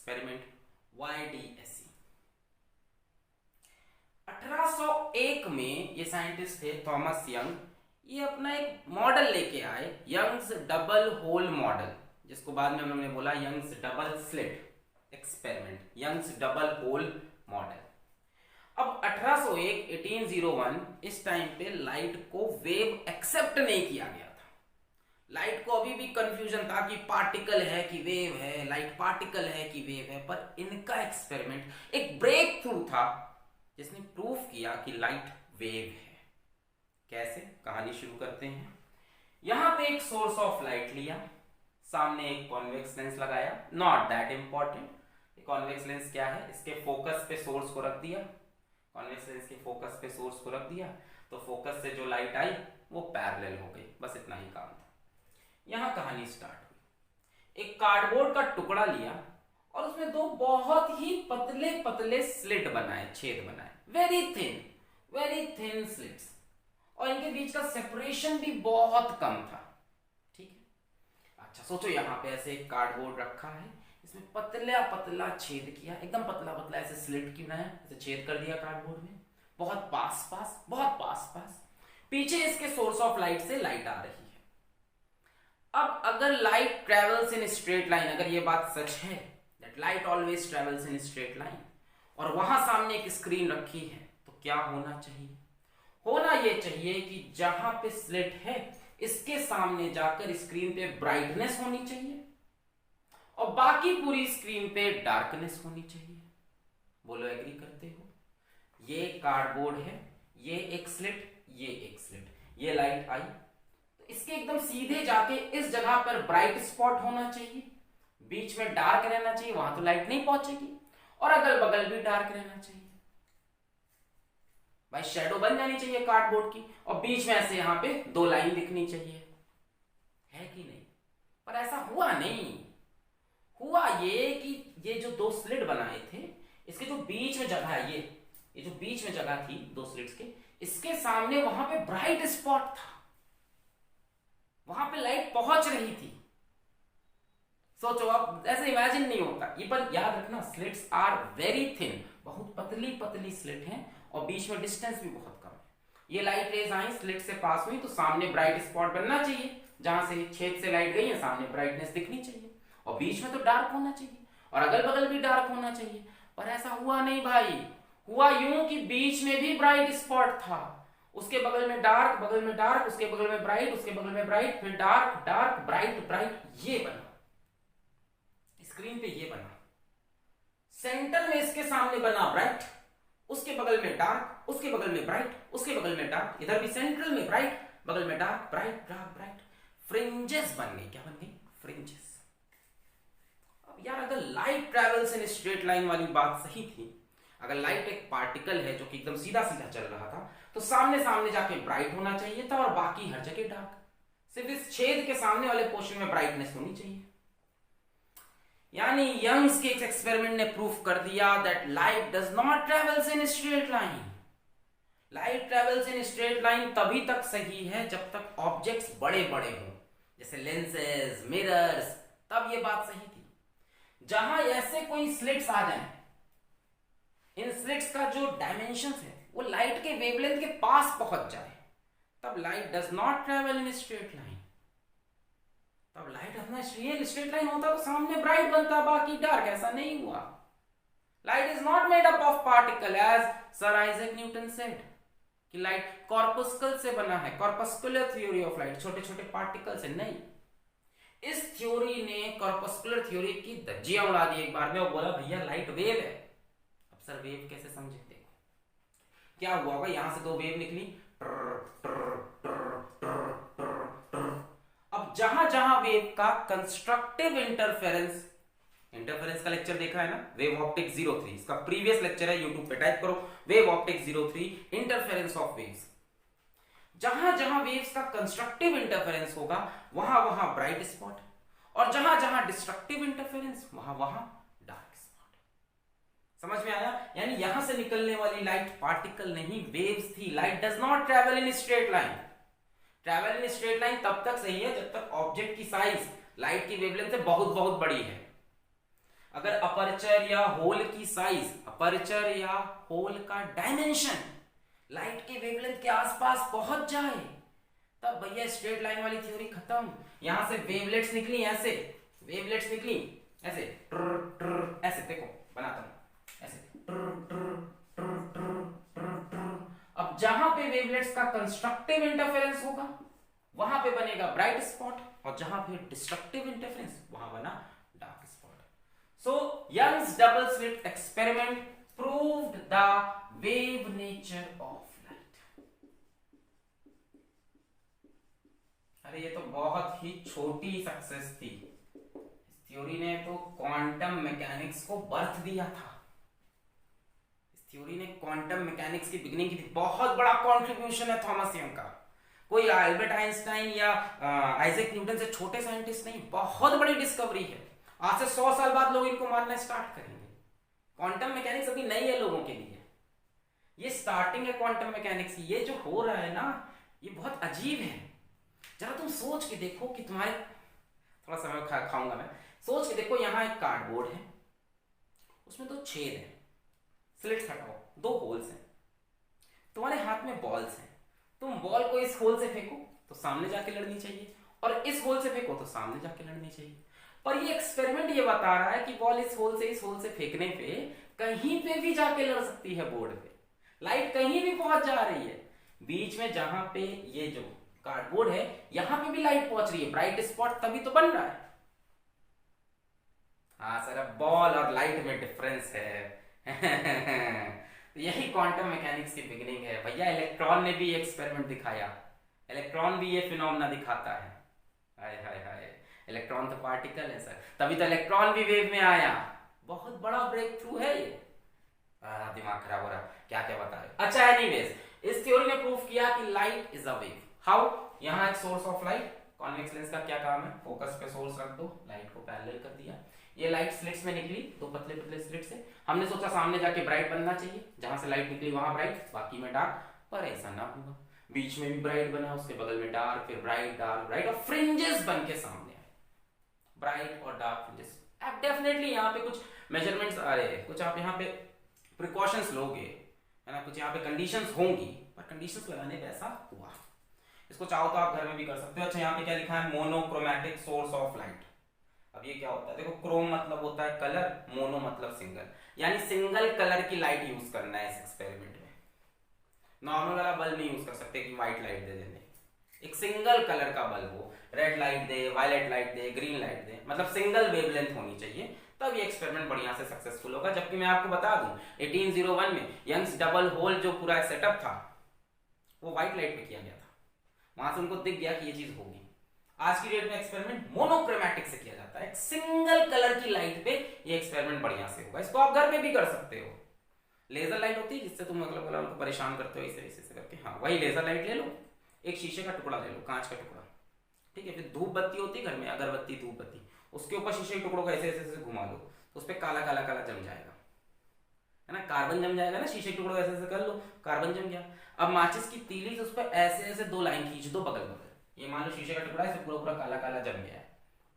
Experiment YDSE। 1801 में ये scientist थे थॉमस यंग, ये अपना एक मॉडल लेके आए, यंग्स डबल होल मॉडल, जिसको बाद में हम लोगों ने बोला Young's double slit experiment, Young's double hole model. अब 1801 इस टाइम पे लाइट को वेव एक्सेप्ट नहीं किया गया था। लाइट को अभी भी कंफ्यूजन था कि पार्टिकल है कि वेव है, लाइट पार्टिकल है कि वेव है। पर इनका एक्सपेरिमेंट एक ब्रेक थ्रू था जिसने प्रूफ किया कि लाइट वेव है। कैसे, कहानी शुरू करते हैं। यहां पे एक सोर्स ऑफ लाइट लिया, सामने एक कॉन्वेक्स लेंस लगाया, not that important. Convex lens क्या है, इसके फोकस पे सोर्स को रख दिया, कॉन्वेक्स लेंस के फोकस पे सोर्स को रख दिया तो फोकस से जो लाइट आई वो पैरेलल हो गई, बस इतना ही काम था। यहां कहानी स्टार्ट हुई। एक कार्डबोर्ड का टुकड़ा लिया और उसमें दो बहुत ही पतले पतले स्लिट बनाए, छेद बनाए, वेरी थिन स्लिट्स, और इनके बीच का सेपरेशन भी बहुत कम था। ठीक है, अच्छा सोचो यहाँ पे ऐसे एक कार्डबोर्ड रखा है, इसमें पतला पतला छेद किया, एकदम पतला पतला ऐसे स्लिट क्यों बनाया, ऐसे छेद कर दिया कार्डबोर्ड में, बहुत पास पास। पीछे इसके सोर्स ऑफ लाइट से लाइट आ रही है। अब अगर light travels in straight line, अगर ये बात सच है that light always travels in straight line, और वहां सामने एक स्क्रीन रखी है, तो क्या होना चाहिए? होना ये चाहिए कि जहां पे स्लिट है इसके सामने जाकर स्क्रीन पे ब्राइटनेस होनी चाहिए और बाकी पूरी स्क्रीन पे डार्कनेस होनी चाहिए। बोलो एग्री करते हो? ये कार्डबोर्ड है, ये एक स्लिट, ये एक स्लिट, ये लाइट आई तो इसके एकदम सीधे जाके इस जगह पर ब्राइट स्पॉट होना चाहिए, बीच में डार्क रहना चाहिए, वहां तो लाइट नहीं पहुंचेगी, और अगल बगल भी डार्क रहना चाहिए। भाई शैडो बन जानी चाहिए कार्डबोर्ड की, और बीच में ऐसे यहां पे दो लाइन दिखनी चाहिए, है कि नहीं? पर ऐसा हुआ नहीं। हुआ ये कि ये जो दो स्लिट बनाए थे, इसके जो बीच में जगह है, ये जो बीच में जगह थी दो स्लिट्स के, इसके सामने वहां पे ब्राइट स्पॉट था, वहां पे लाइट पहुंच रही थी। सोचो, अब ऐसे इमेजिन नहीं होता ये, पर याद रखना स्लिट्स आर वेरी थिन, बहुत पतली पतली स्लिट हैं और बीच में डिस्टेंस भी बहुत कम है। ये लाइट रेज आई, स्लिट से पास हुई तो सामने ब्राइट स्पॉट बनना चाहिए, जहां से छेद से लाइट गई है सामने ब्राइटनेस दिखनी चाहिए, और बीच में तो डार्क होना चाहिए और अगल बगल भी डार्क होना चाहिए। पर ऐसा हुआ नहीं भाई। हुआ यूं कि बीच में भी ब्राइट स्पॉट था, उसके बगल में डार्क, बगल में डार्क, उसके बगल में ब्राइट, उसके बगल में ब्राइट, फिर डार्क डार्क ब्राइट ब्राइट, ये बना स्क्रीन पे, ये बना सेंटर में, इसके सामने बना ब्राइट, उसके बगल में डार्क, उसके बगल में ब्राइट, उसके बगल में डार्क, इधर भी सेंट्रल में ब्राइट, बगल में dark bright dark bright, fringes बन गई। क्या बन गई? फ्रिंजेस। अब यार अगर light travels in straight line वाली बात सही थी, अगर लाइट एक पार्टिकल है जो कि एकदम सीधा सीधा चल रहा था, तो सामने सामने जाके ब्राइट होना चाहिए था और बाकी हर जगह डार्क। सिर्फ इस छेद के सामने वाले पोर्शन में ब्राइटनेस होनी चाहिए। यानी यंग्स के एक्सपेरिमेंट ने प्रूफ कर दिया that light does not travels in straight line. Light travels in straight line तभी तक सही है जब तक ऑब्जेक्ट्स बड़े बड़े हों, जैसे लेंसेज, मिरर्स, तब ये बात सही थी। जहां ऐसे कोई स्लिट्स आ जाएं, इन स्लिट्स का जो डायमेंशन है वो लाइट के वेवलेंथ के पास पहुंच जाए, तब light does not travel in straight line. तब लाइट अपना रियल स्ट्रेट लाइन होता तो सामने ब्राइट बनता, बाकी डार्क। ऐसा नहीं हुआ। Light is not made up of particle, as Sir Isaac Newton said कि लाइट कॉर्पस्कल से बना है, कॉर्पस्कुलर थ्योरी ऑफ लाइट, छोटे छोटे पार्टिकल से नहीं। इस थ्योरी ने, कॉर्पस्कुलर थ्योरी की धज्जियां उड़ा दी एक बार में, और बोला भैया लाइट वेव है। अब सर वेव कैसे समझे? देखो क्या हुआ होगा, यहां से दो वेव निकली, अब जहां जहां वेव का कंस्ट्रक्टिव इंटरफेरेंस का लेक्चर देखा है ना, वेव ऑप्टिक्स 03, इसका प्रीवियस लेक्चर है, यूट्यूब पे टाइप करो wave optics 03 interference of waves. जहां जहां वेव्स का कंस्ट्रक्टिव इंटरफेरेंस होगा वहां वहां ब्राइट स्पॉट, और जहां जहां डिस्ट्रक्टिव इंटरफेरेंस वहां वहां डार्क स्पॉट। समझ में आया? यानी यहां से निकलने वाली लाइट पार्टिकल नहीं, वेव्स थी। Light does not travel in straight line. Travel in straight line तब तक सही है जब तक ऑब्जेक्ट की साइज लाइट की वेवलेंथ से बहुत बहुत बड़ी है। अगर अपर्चर या होल की साइज, अपर्चर या होल का डायमेंशन लाइट के वेवलेंथ के आसपास पहुंच जाए, तब भैया स्ट्रेट लाइन वाली थ्योरी खत्म। यहां से वेवलेट्स निकली ऐसे, वेवलेट्स निकली ऐसे ट्र ट्र, ऐसे देखो बनाता हूं ऐसे ट्र ट्र ट्र ट्र ट्र ट्र। अब जहां पे वेवलेट्स का कंस्ट्रक्टिव इंटरफेरेंस होगा वहां पे बनेगा ब्राइट स्पॉट, और जहां पे डिस्ट्रक्टिव इंटरफेरेंस वहां बना dark spot. So Young's double slit experiment proved the wave nature of light. अरे ये तो बहुत ही छोटी सक्सेस थी। इस थ्योरी ने तो क्वांटम मैकेनिक्स को बर्थ दिया था। इस थ्योरी ने क्वांटम मैकेनिक्स की बिगिनिंग की थी। बहुत बड़ा कंट्रीब्यूशन है थॉमस यंग का। कोई अल्बर्ट आइंस्टाइन या आइजैक न्यूटन से छोटे साइंटिस्ट नहीं, बहुत बड़ी डिस्कवरी है। आज से 100 साल बाद लोग इनको मानना स्टार्ट करेंगे। क्वांटम मैकेनिक्स अभी नई है लोगों के लिए, ये स्टार्टिंग है क्वांटम मैकेनिक्स की। ये जो हो रहा है ना, ये बहुत अजीब है। जरा तुम सोच के देखो कि तुम्हारे, थोड़ा समय खाऊंगा मैं, सोच के देखो यहाँ एक कार्डबोर्ड है, उसमें 2 छेद हैं, स्लिट्स हटाओ, 2 होल्स हैं, तुम्हारे हाथ में बॉल्स हैं। तुम बॉल को इस होल से फेंको तो सामने जाके लड़नी चाहिए, और इस होल से फेंको तो सामने जाके लड़नी चाहिए। पर ये एक्सपेरिमेंट ये बता रहा है कि बॉल इस होल से फेंकने पे कहीं पे भी जाके लड़ सकती है बोर्ड पे, लाइट कहीं भी पहुंच जा रही है। बीच में जहां पे ये जो कार्डबोर्ड है यहां पे भी लाइट पहुंच रही है, ब्राइट स्पॉट तभी तो बन रहा है। हाँ सर, अब बॉल और लाइट में डिफरेंस है। तो यही क्वांटम मैकेनिक्स की बिगिनिंग है भैया। इलेक्ट्रॉन ने भी एक्सपेरिमेंट दिखाया, इलेक्ट्रॉन भी ये फिनोमेना दिखाता है। हाय हाय हाय, इलेक्ट्रॉन तो पार्टिकल है सर, तभी तो इलेक्ट्रॉन भी वेव में आया। बहुत बड़ा ब्रेक थ्रू है ये। दिमाग खराब हो रहा, क्या क्या बता रहे। अच्छा एनीवेज, इस थ्योरी ने प्रूव किया कि light is a wave. How? यहाँ एक source of light, convex lens का क्या काम है, फोकस पे सोर्स रख दो, लाइट को पैरेलल कर दिया, ये लाइट स्लिट्स में निकली, 2 पतले पतले स्लिट से। हमने सोचा सामने जाके ब्राइट बनना चाहिए, जहां से लाइट निकली वहां ब्राइट, बाकी में डार्क, पर ऐसा ना हुआ। बीच में भी ब्राइट बना, उसके बगल में डार्क, फिर ब्राइट डार्क ब्राइट, और फ्रिंजेस बन के सामने आए, ब्राइट और डार्क फ्रिंजेस। अब डेफिनेटली यहाँ पे कुछ मेजरमेंट्स आ रहे हैं, कुछ आप यहाँ पे प्रिकॉशंस लोगे, है ना, कुछ यहाँ पे कंडीशंस होंगी, पर कंडीशंस लगाने पे ऐसा हुआ। इसको चाहो तो आप घर में भी कर सकते हो। अच्छा, यहाँ पे क्या लिखा है, मोनोक्रोमैटिक सोर्स ऑफ लाइट। अब ये क्या होता है, देखो, क्रोम मतलब होता है कलर, मोनो मतलब सिंगल, यानी सिंगल कलर की लाइट यूज करना है इस एक्सपेरिमेंट में। नॉर्मल वाला बल्ब नहीं यूज कर सकते कि व्हाइट लाइट दे देने, एक सिंगल कलर का बल्ब हो, रेड लाइट दे, वायलेट लाइट दे, ग्रीन लाइट दे, मतलब सिंगल वेवलेंथ होनी चाहिए, तब ये एक्सपेरिमेंट बढ़िया से सक्सेसफुल होगा। जबकि मैं आपको बता दूं 1801 में यंग्स डबल होल जो पूरा सेटअप था वो व्हाइट लाइट पे किया गया था, वहां से उनको दिख गया कि ये चीज होगी। आज की डेट में एक्सपेरिमेंट मोनोक्रोमैटिक से किया जाता है, एक सिंगल कलर की लाइट पे ये एक्सपेरिमेंट बढ़िया से होगा। इसको आप घर पे भी कर सकते हो। लेजर लाइट होती है जिससे तुम मतलब उनको परेशान करते हो ऐसे करके, हाँ वही लेजर लाइट ले लो, एक शीशे का टुकड़ा ले लो, कांच का टुकड़ा, ठीक है, फिर धूप बत्ती होती है घर में, अगरबत्ती धूप बत्ती, उसके ऊपर शीशे के टुकड़ों को ऐसे ऐसे घुमा दो तो उस पर काला काला काला जम जाएगा, है ना, कार्बन जम जाएगा ना, शीशे के टुकड़ों ऐसे ऐसे कर लो, कार्बन जम गया। अब माचिस की तीली से उस पर ऐसे ऐसे 2 लाइन खींच दो बगल बगल, ये मान लो शीशे का टुकड़ा है, पूरा पूरा काला काला जम गया है,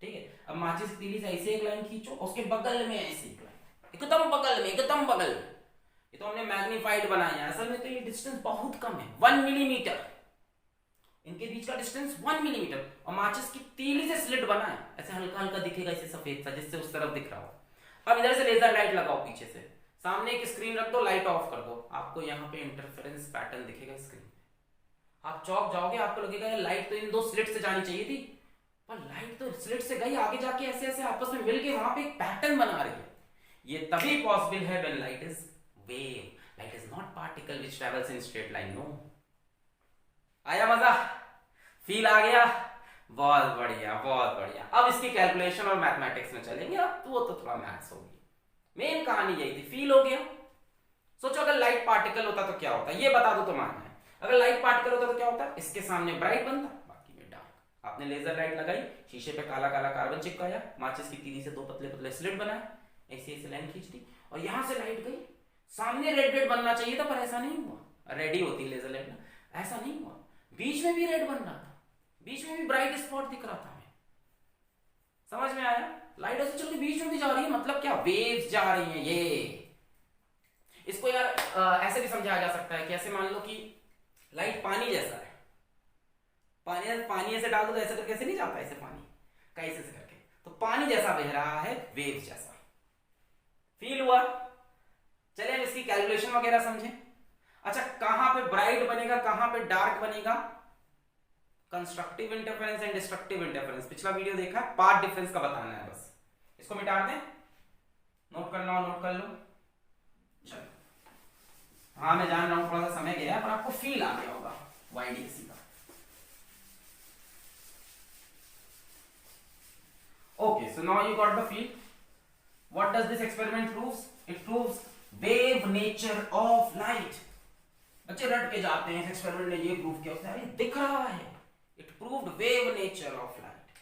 ठीक है। अब माचिस की तीली से ऐसे एक लाइन खींचो, उसके बगल में ऐसे एक लाइन, एकदम बगल में, एकदम बगल में। ये तो हमने मैग्नीफाइड बनाया है, असल में तो ये डिस्टेंस बहुत कम है, 1 मिलीमीटर, इनके बीच का डिस्टेंस 1 मिलीमीटर, और माचिस की तीली से स्लिट बना है, ऐसे हल्का हल्का दिखेगा ऐसे सफेद सा, जिससे उस तरफ दिख रहा हो। अब इधर से लेजर लाइट लगाओ पीछे से, सामने एक स्क्रीन रख दो, लाइट ऑफ कर दो, आपको यहाँ पे इंटरफेरेंस पैटर्न दिखेगा स्क्रीन पे। आप चौक जाओगे, आपको लगेगा यार लाइट तो इन 2 स्लिट से जानी चाहिए थी, पर लाइट तो स्लिट से गई, आगे जाके ऐसे ऐसे आपस में मिलके वहां पे एक पैटर्न बना रही है। ये तभी पॉसिबल है when light is wave, light is not particle which travels in straight line, no. आया मजा, फील आ गया, बहुत बढ़िया बहुत बढ़िया। अब इसकी कैलकुलेशन और मैथमेटिक्स में चलेंगे, अब तो वो तो थोड़ा मैथ्स होगी। मेन कहानी यही थी, फील हो गया। सोचो अगर लाइट पार्टिकल होता तो क्या होता, ये बता दो तो मानना है। अगर लाइट पार्टिकल होता तो क्या होता, इसके सामने ब्राइट बनता, बाकी में डार्क। आपने लेजर लाइट लगाई, शीशे पे काला काला कार्बन चिपकाया, माचिस की तीली से 2 पतले पतले स्लिट बनाए, ऐसे ऐसे लाइन खींच दी, और यहां से लाइट गई, सामने रेड रेड बनना चाहिए था, पर ऐसा नहीं हुआ। रेड ही होती लेजर लाइट ना, ऐसा नहीं हुआ, बीच में भी रेड बन रहा था, बीच में भी ब्राइट स्पॉट दिख रहा था हमें। समझ में आया? लाइट ऐसे चल के बीच में भी जा रही है, मतलब क्या, वेव्स जा रही हैं ये। इसको यार ऐसे भी समझाया जा सकता है कि ऐसे मान लो कि लाइट पानी जैसा है, पानी ऐसे डाल दो तो ऐसे करके ऐसे नहीं जाता, ऐसे पानी कैसे से करके, तो पानी जैसा बह रहा है, वेव्स जैसा। फील हुआ? चलिए हम इसकी कैलकुलेशन वगैरह समझें। अच्छा, कहां पे ब्राइट बनेगा, कहां पे डार्क बनेगा? Constructive interference and destructive interference, पिछला वीडियो देखा, पाथ डिफरेंस का बताना है बस। इसको मिटा दें, नोट करना हो नोट कर लो। चलो, हाँ मैं जान रहा हूं थोड़ा सा समय गया, पर आपको फील आ गया होगा वाईडीएसी का। Okay, so now you got the feel. What does this experiment proves? It proves wave nature of light. बच्चे रट के जाते हैं, इस एक्सपेरिमेंट ने ये प्रूव किया, उसने अरे दिख रहा है, it proved wave nature of light.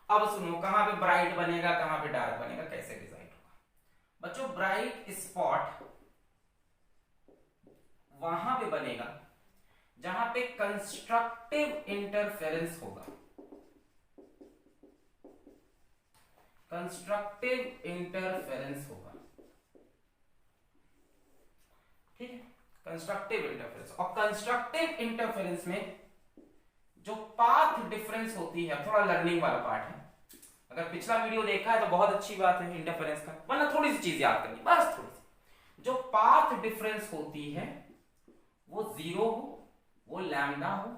अब सुनो, कहां पे ब्राइट बनेगा, कहां पे डार्क बनेगा, कैसे डिसाइड होगा? बच्चों, ब्राइट स्पॉट वहां पे बनेगा जहां पे कंस्ट्रक्टिव इंटरफेरेंस होगा, कंस्ट्रक्टिव इंटरफेरेंस होगा, ठीक है, कंस्ट्रक्टिव इंटरफेरेंस। और कंस्ट्रक्टिव इंटरफेरेंस में जो पाथ डिफरेंस होती है, थोड़ा लर्निंग वाला पार्ट है, अगर पिछला वीडियो देखा है तो बहुत अच्छी बात है इंटरफेरेंस का, वरना थोड़ी सी चीज याद करनी, बस थोड़ी सी। जो पाथ डिफरेंस होती है वो 0 हो, वो लैम्डा हो,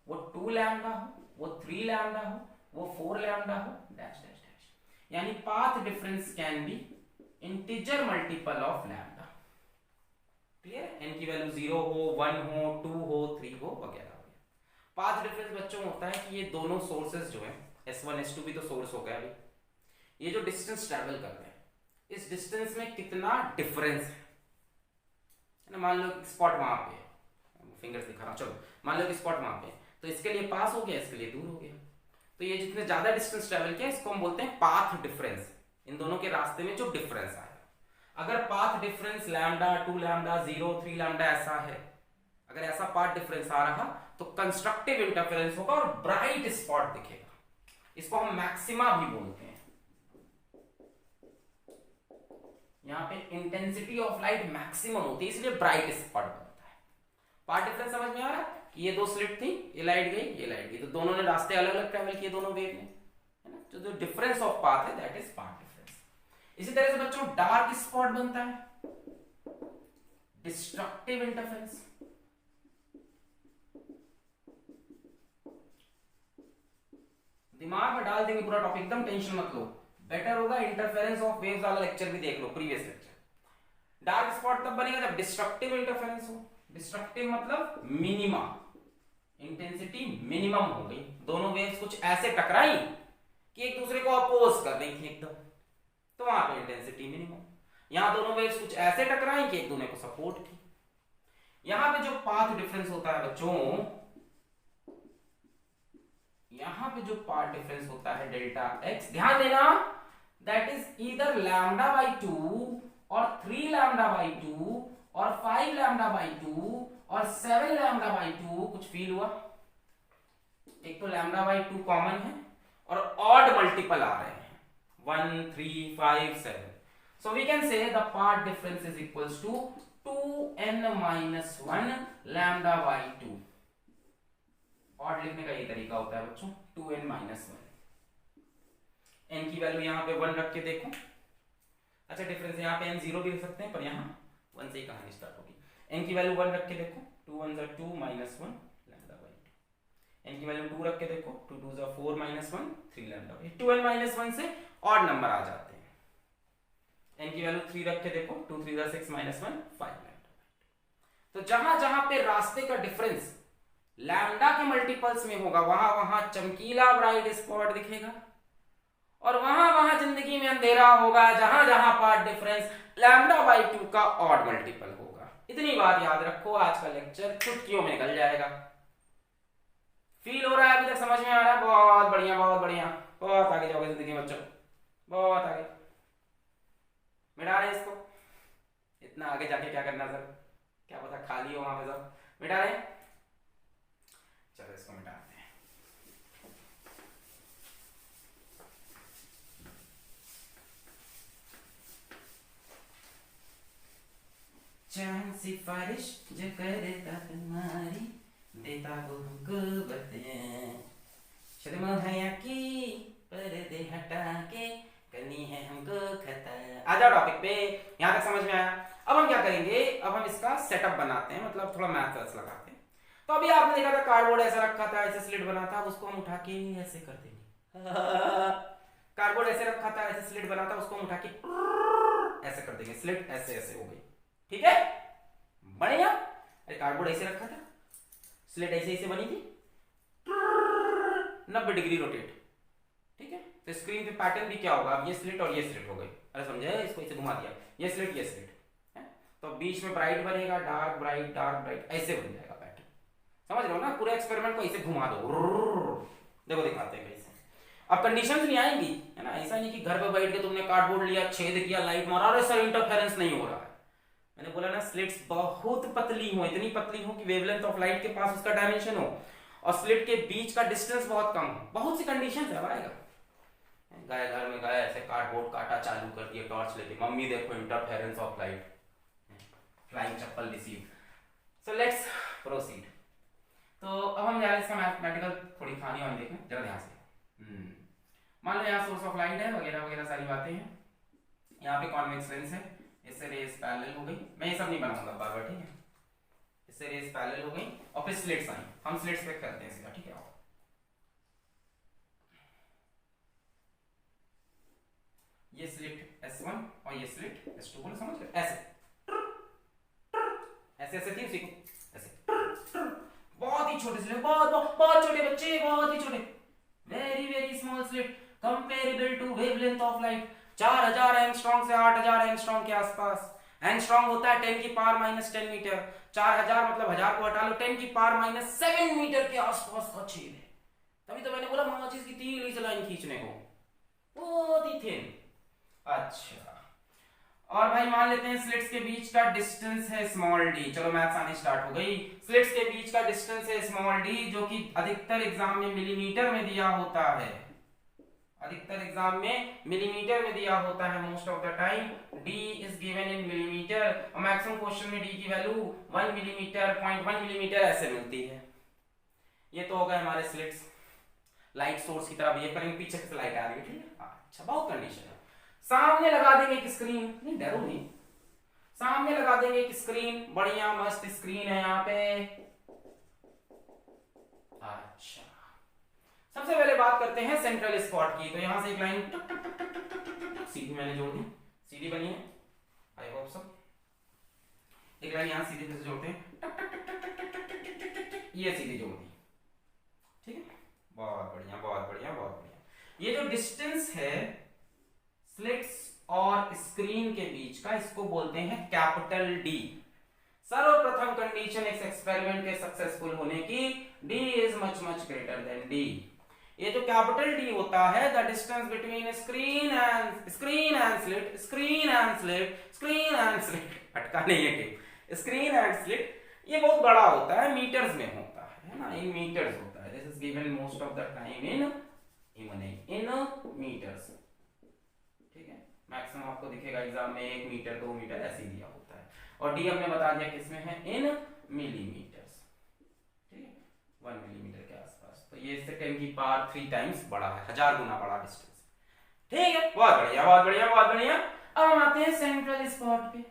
वो 2 लैम्डा हो, वो 3 लैम्डा हो, वो 4 लैम्डा हो, डैश डैश डैश, यानी path difference can be integer multiple of lambda. Clear? N की वैल्यू 0 हो, 1 हो, 2 हो, 3 हो, वगैरह वगैरह। पाथ डिफरेंस बच्चों होता है कि ये दोनों सोर्सेस जो है, S1 S2 भी तो सोर्स हो गया अभी, ये जो डिस्टेंस ट्रेवल कर रहे हैं, इस डिस्टेंस में कितना डिफरेंस है ना। मान लो स्पॉट वहां पे है, फिंगर्स दिखा रहा हूं, चलो मान लो कि स्पॉट वहां पे है, तो इसके लिए पास हो गया, इसके लिए दूर हो गया, तो ये जितने ज्यादा डिस्टेंस ट्रेवल किया इसको हम बोलते हैं पाथ डिफरेंस। इन दोनों के रास्ते में जो डिफरेंस आया, अगर path difference lambda, 2 lambda, 0, 3 lambda ऐसा है, अगर ऐसा पाथ डिफरेंस आ रहा तो कंस्ट्रक्टिव इंटरफेरेंस होगा और ब्राइट स्पॉट दिखेगा। इसको हम मैक्सिमा भी बोलते हैं। यहां पे इंटेंसिटी ऑफ लाइट मैक्सिमम होती है, इसलिए ब्राइट स्पॉट बनता है। पाथ डिफरेंस समझ में आ रहा है कि ये दो स्लिट थी, ये लाइट गई, ये लाइट गई, तो दोनों ने रास्ते अलग अलग ट्रेवल किए, दोनों वेव ने, है ना। तो जो डिफरेंस ऑफ पाथ है दैट इज पाथ डिफरेंस। इसी तरह से बच्चों डार्क स्पॉट बनता है डिस्ट्रक्टिव इंटरफेरेंस। दिमाग में डाल देंगे पूरा टॉपिक, एकदम टेंशन मत लो, बेटर होगा इंटरफेरेंस ऑफ वेव्स वाला लेक्चर भी देख लो, प्रीवियस लेक्चर। डार्क स्पॉट तब बनेगा जब डिस्ट्रक्टिव इंटरफेरेंस हो। डिस्ट्रक्टिव मतलब मिनिमा, इंटेंसिटी मिनिमम हो गई, दोनों वेव्स कुछ ऐसे टकराई कि एक दूसरे को अपोज कर रही थी एकदम, तो वहां पे इंटेंसिटी मिनिमम। यहां दोनों वेव्स कुछ ऐसे टकराई कि एक दूसरे को सपोर्ट की। यहां पे जो पाथ डिफरेंस होता है बच्चों, यहां पे जो पाथ डिफरेंस होता है डेल्टा एक्स, ध्यान देना, that is either lambda by 2 और 3 लैम्डा बाई 2 और 5 लैम्डा बाई 2 और 7 लैम्डा बाई 2। कुछ फील हुआ? एक तो लैम्डा बाई 2 कॉमन है और ऑड मल्टीपल आ रहे हैं, 1, 3, 5, 7। So we can say the path difference is equals to 2n minus 1 lambda by 2। Odd लिखने का ये तरीका होता है बच्चों, 2n minus 1। n की वैल्यू यहाँ पे 1 रख के देखो, अच्छा डिफरेंस यहाँ पे n 0 भी रख सकते हैं, पर यहाँ 1 से ही कहानी स्टार्ट होगी। n की वैल्यू 1 रख के देखो, 2 1 जा 2 minus 1 lambda by 2। n की वैल्यू 2 रख के देखो, 2 2 जा 4 minus 1 3 lambda by 2n minus 1 से ऑड नंबर आ जाते हैं। n की वैल्यू 3 रख के देखो, 2 3 जा 6 minus 1 5 lambda। तो जहां जहां पे रास्ते का डिफरेंस लैम्डा के मल्टीपल्स में होगा, वहां वहां चमकीला ब्राइट स्पॉट दिखेगा, और वहां वहां जिंदगी में अंधेरा होगा जहां जहां पाथ डिफरेंस लैम्डा बाई 2 का ऑड मल्टीपल होगा। इतनी बात याद रखो, आज का लेक्चर चुटकियों में निकल जाएगा। फील हो रहा है? अभी तक समझ में आ रहा है? बहुत बढ़िया बहुत बढ़िया, बहुत आगे जाओगे जिंदगी में बच्चों, बहुत आगे। मिटा रहे इसको, इतना आगे जाके क्या करना सर, क्या पता खाली हो वहां पे सब। मिटा रहे, चलो इसको मिटाते हैं। चांद सिफारिश जो करता तुम्हारी देता वो हमको बतें, शर्म हया की पर्दे हटा के करनी है हमको खता। आ जाओ टॉपिक पे, यहाँ तक समझ में आया। अब हम क्या करेंगे, अब हम इसका सेटअप बनाते हैं, मतलब थोड़ा मैथ्स लगाते हैं। तो अभी आपने देखा था कार्डबोर्ड ऐसा रखा था, ऐसे स्लिट बना था, उसको हम उठा के ऐसे कर देंगे। कार्डबोर्ड ऐसे रखा था, ऐसे स्लिट बना था, उसको हम उठा के ऐसे कर देंगे, स्लिट ऐसे ऐसे हो गई। ठीक है, बढ़िया। अरे कार्डबोर्ड ऐसे रखा था, स्लिट ऐसे ऐसे बनी थी, 90 डिग्री रोटेट। ठीक है, तो स्क्रीन पे पैटर्न भी क्या होगा, अब ये स्लिट और ये स्लिट हो गई। अरे समझे, इसको ऐसे घुमा दिया, ये स्लिट ये स्लिट है, तो बीच में ब्राइट बनेगा, डार्क ब्राइट ऐसे बन जाएगा पैटर्न। समझ रहे हो ना, पूरे एक्सपेरिमेंट को ऐसे घुमा दो, देखो दिखाते हैं कैसे। अब कंडीशंस नहीं आएंगी, है ना, ऐसा नहीं कि घर पे बैठ के तुमने कार्डबोर्ड लिया, छेद किया, लाइट मारा, अरे सर इंटरफेरेंस नहीं हो रहा है। मैंने बोला ना, स्लिट्स बहुत पतली हो, इतनी पतली हो कि वेवलेंथ ऑफ लाइट के पास उसका डायमेंशन हो, और स्लिट के बीच का डिस्टेंस बहुत कम हो। बहुत सी कंडीशंस है भाई। गए घर में गए, ऐसे कार्डबोर्ड काटा, चालू कर दिया टॉर्च लेके, मम्मी देखो interference of light, flying chappal receive. So let's proceed. तो अब हम जा रहे हैं इसका मैथमेटिकल थोड़ी खानी वानी देखने, जरा ध्यान से। मान लो यहाँ सोर्स ऑफ लाइट है, वगैरह वगैरह सारी बातें हैं। यहाँ पे कॉन्वेक्स लेंस है, इससे रेस पैरेलल हो गई। मैं ये सब नहीं बनाऊंगा बार बार, ठीक है। इससे रेस पैरेलल हो गई और फिर स्लिट्स आई, हम स्लिट्स पे करते हैं सीधा, ठीक है। ये स्लिट S1 और ये स्लिट S2, बोलो समझ गए, ऐसे ऐसे ऐसे थी, उसी को ऐसे बहुत ही छोटे स्लिट, बहुत छोटे बच्चे, बहुत ही छोटे, very small slit, comparable to wavelength of light. 4000 angstrom से 8000 एंगस्ट्रॉम के आसपास। एंगस्ट्रॉम होता है 10 की पावर -10 मीटर, 4000 मतलब 1000 को हटा लो, 10 की पावर -7 मीटर के आसपास का छेद है। तभी तो मैंने बोला माचिस की तीली से लाइन खींचने को, बहुत ही थिन। अच्छा, और भाई मान लेते हैं स्लिट्स के बीच का डिस्टेंस है स्मॉल डी। चलो मैथ्स आनी स्टार्ट हो गई। स्लिट्स के बीच का डिस्टेंस है स्मॉल डी, जो कि अधिकतर एग्जाम में मिलीमीटर में दिया होता है, अधिकतर एग्जाम में मिलीमीटर में दिया होता है। Most of the time d is given in millimetre, और मैक्सिमम क्वेश्चन में d की वैल्यू 1 मिलीमीटर, 0.1 मिलीमीटर ऐसे मिलती है। ये तो हो गए हमारे स्लिट्स, लाइट सोर्स की तरह बिहेव करेंगे, पीछे से लाइट आ रही है, ठीक है। अच्छा, बहुत कंडीशन है। सामने लगा देंगे एक स्क्रीन, नहीं डरो नहीं, सामने लगा देंगे एक स्क्रीन, बढ़िया मस्त स्क्रीन है यहाँ पे। अच्छा, सबसे पहले बात करते हैं सेंट्रल स्पॉट की। तो यहां से एक लाइन सीधी मैंने जोड़ दी, सीधी बनी है, आई होप सो। एक लाइन यहां सीधी से जोड़ते हैं, ये सीधी जोड़ दी, ठीक है। बहुत बढ़िया बहुत बढ़िया बहुत बढ़िया। ये जो डिस्टेंस है स्लिट्स और स्क्रीन के बीच का, इसको बोलते हैं कैपिटल डी। सर्वप्रथम कंडीशन इस एक्सपेरिमेंट के सक्सेसफुल होने की, d is much greater than d। ये जो कैपिटल D होता है, the distance between screen and slit, अटका नहीं है कि स्क्रीन एंड स्लिट, ये बहुत बड़ा होता है, मीटर्स में होता है ना, इन मीटर्स होता है। This is given most of the time in metres, ठीक है। मैक्सिमम आपको दिखेगा एग्जाम में 1 मीटर 2 मीटर ऐसे दिया होता है, और डी हमने बता दिया किसमें है, इन मिलीमीटर्स, ठीक है, 1 मिलीमीटर के आसपास। तो ये इससे 10 की पावर 3 टाइम्स बड़ा है, 1000 गुना बड़ा डिस्टेंस, ठीक है। बहुत बढ़िया बहुत बढ़िया बहुत बढ़िया। अब हम आते हैं सेंट्रल स्पॉट पे।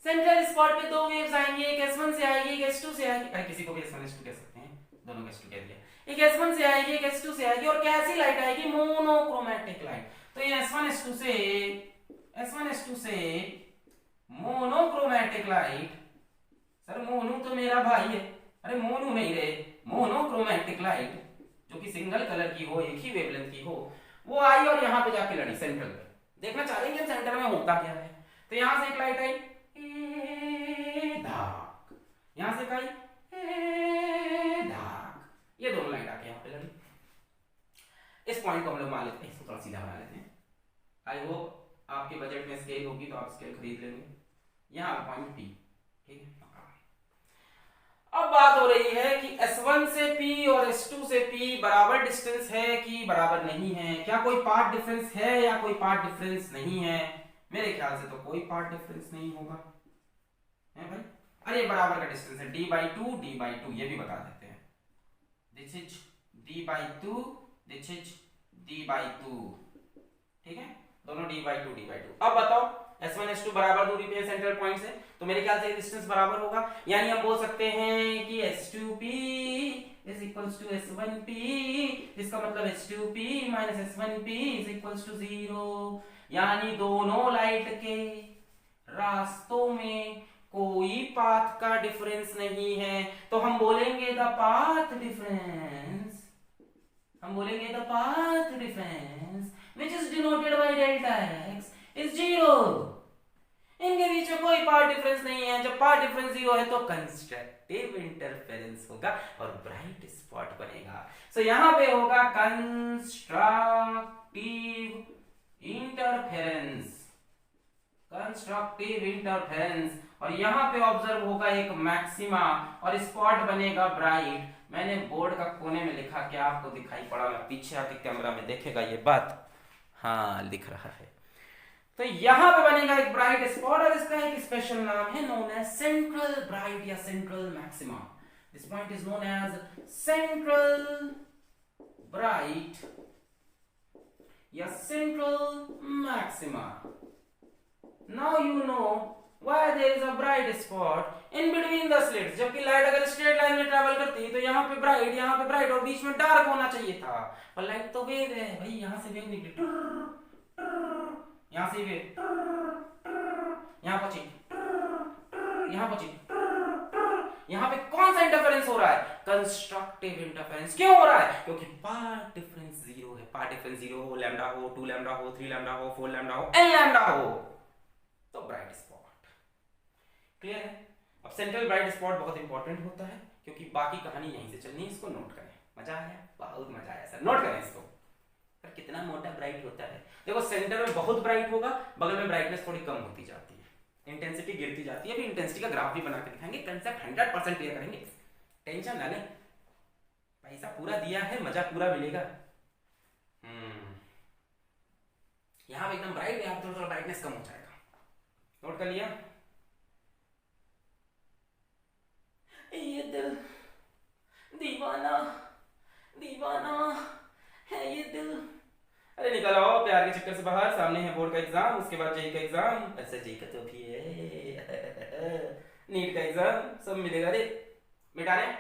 सेंट्रल स्पॉट पे दो वेव्स आएंगी, एक S1 से आएगी, एक S2 से आएगी। अरे किसी को भी S1 S2 कह सकते हैं, दोनों को S2 कह दिया। एक S1 से आएगी, एक S2 से आएगी, और कैसी लाइट आएगी, मोनोक्रोमैटिक लाइट। तो ये S1 S2 से मोनोक्रोमैटिक लाइट, सर मोनू तो मेरा भाई है, अरे मोनू नहीं रे, मोनोक्रोमैटिक लाइट जो कि सिंगल कलर की हो, एक ही वेवलेंथ की हो, वो आई और यहाँ पे जाके लड़ी सेंट्रल पे। देखना चाहेंगे हम सेंटर में होता क्या है। तो यहां से एक लाइट आई, धाक, यहां से कई धाक, ये दोनों लाइट आके यहाँ पे लड़ी। इस पॉइंट को हम लोग मान लेते हैं, इसको थोड़ा सीधा बना लेते हैं। आई होप आपके बजट में स्केल होगी तो आप स्केल खरीद लेंगे। यहाँ पॉइंट P, ठीक है। अब बात हो रही है कि S1 से P और S2 से P बराबर डिस्टेंस है कि बराबर नहीं है, क्या कोई पार्ट डिफरेंस है या कोई पार्ट डिफरेंस नहीं है। मेरे ख्याल से तो कोई पार्ट डिफरेंस नहीं होगा, है भाई? अरे बराबर का डिस्टेंस है, d/2 ये भी बता देते हैं। This is d/2, this is d/2, ठीक है, दोनों d/2। अब बताओ S1 S2 बराबर दूरी पे सेंट्रल पॉइंट से, तो मेरे ख्याल से डिस्टेंस बराबर होगा, यानी हम बोल सकते हैं कि S2P is equals to S1P, इसका मतलब S2P minus S1P is equals to 0, यानी दोनों लाइट के रास्तों में कोई पाथ का डिफरेंस नहीं है, तो हम बोलेंगे द पाथ डिफरेंस, हम बोलेंगे the path difference which is denoted by delta x is 0। इनके बीच में कोई पाथ डिफरेंस नहीं है, जब पाथ डिफरेंस 0 है तो कंस्ट्रक्टिव इंटरफेरेंस होगा और ब्राइट स्पॉट बनेगा। सो यहां पे होगा कंस्ट्रक्टिव इंटरफेरेंस, कंस्ट्रक्टिव इंटरफेरेंस, और यहां पे ऑब्जर्व होगा एक मैक्सिमा और स्पॉट बनेगा ब्राइट। मैंने बोर्ड का कोने में लिखा, क्या आपको दिखाई पड़ा? मैं पीछे आके कैमरा में देखेगा ये बात, हाँ लिख रहा है। तो यहां पे बनेगा एक ब्राइट स्पॉट और इसका एक स्पेशल नाम है नोन एज सेंट्रल ब्राइट या central maxima. This point is known as central bright या central maxima. Now you know why there is a bright spot in between the slits। जबकि light अगर straight line में travel करती है तो यहाँ पे ब्राइट और बीच में डार्क होना चाहिए था, पर लाइट तो वेव है भाई, यहाँ से वेव निकली, यहाँ से वेव यहाँ पहुंची, यहाँ पहुंची, यहाँ पे कौन सा इंटरफेरेंस हो रहा है? Constructive interference. क्यों हो रहा है? क्योंकि पाथ डिफरेंस 0 है। पाथ डिफरेंस 0 हो, लैम्डा हो, 2 लैम्डा हो, 3 लैम्डा हो, 4 लैम्डा हो, n लैम्डा हो, तो ब्राइट स्पॉट। क्लियर है? अब सेंट्रल ब्राइट स्पॉट बहुत इंपॉर्टेंट होता है, क्योंकि बाकी कहानी यहीं से चलनी है। इसको नोट करें। मजा आया? बहुत मजा आया सर, नोट करें इसको। पर कितना मोटा ब्राइट होता है, देखो सेंटर में बहुत ब्राइट होगा, बगल में ब्राइटनेस थोड़ी कम होती जाती है, इंटेंसिटी गिरती जाती है। अभी इंटेंसिटी का ग्राफ भी बना के दिखाएंगे, कंसेप्ट 100% क्लियर करेंगे, टेंशन ना लें, पैसा पूरा दिया है, मजा पूरा मिलेगा। यहां पे एकदम ब्राइट है, यहां थोड़ा ब्राइटनेस कम हो जाएगा। नोट कर लिया? ये दिल दीवाना दीवाना है, ये दिल। अरे निकल आओ प्यार के चक्कर से बाहर, सामने है बोर्ड का एग्जाम, उसके बाद जेई का एग्जाम, ऐसे जेई का तो भी है, नीट का एग्जाम, सब मिलेगा रे। मिटा रहे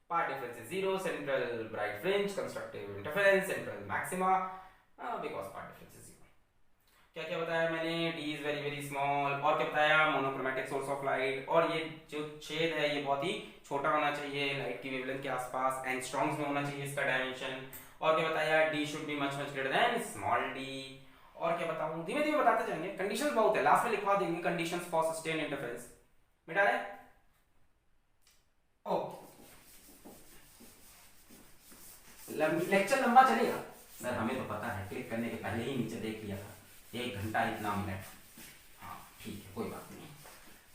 path difference 0, central bright fringe, constructive interference, central maxima, because path difference 0। क्या क्या बताया मैंने? D is very very small, और क्या बताया? मोनोक्रोमैटिक सोर्स ऑफ लाइट, और ये जो छेद है ये बहुत ही छोटा होना चाहिए लाइट की वेवलेंथ के आसपास, एंगस्ट्रॉम्स में होना चाहिए इसका डायमेंशन, और क्या बताया? D should be much much greater than small D, और क्या बताऊं? धीमे धीमे बताते जाएंगे, कंडीशंस बहुत है, लास्ट में लिखवा देंगे कंडीशंस फॉर सस्टेन इंटरफेरेंस। मिटा रहे? ओके, लेक्चर लंबा चलेगा सर, हमें तो पता है, क्लिक करने के पहले ही नीचे देख लिया था 1 घंटा इतना मिनट। हाँ ठीक है, कोई बात नहीं,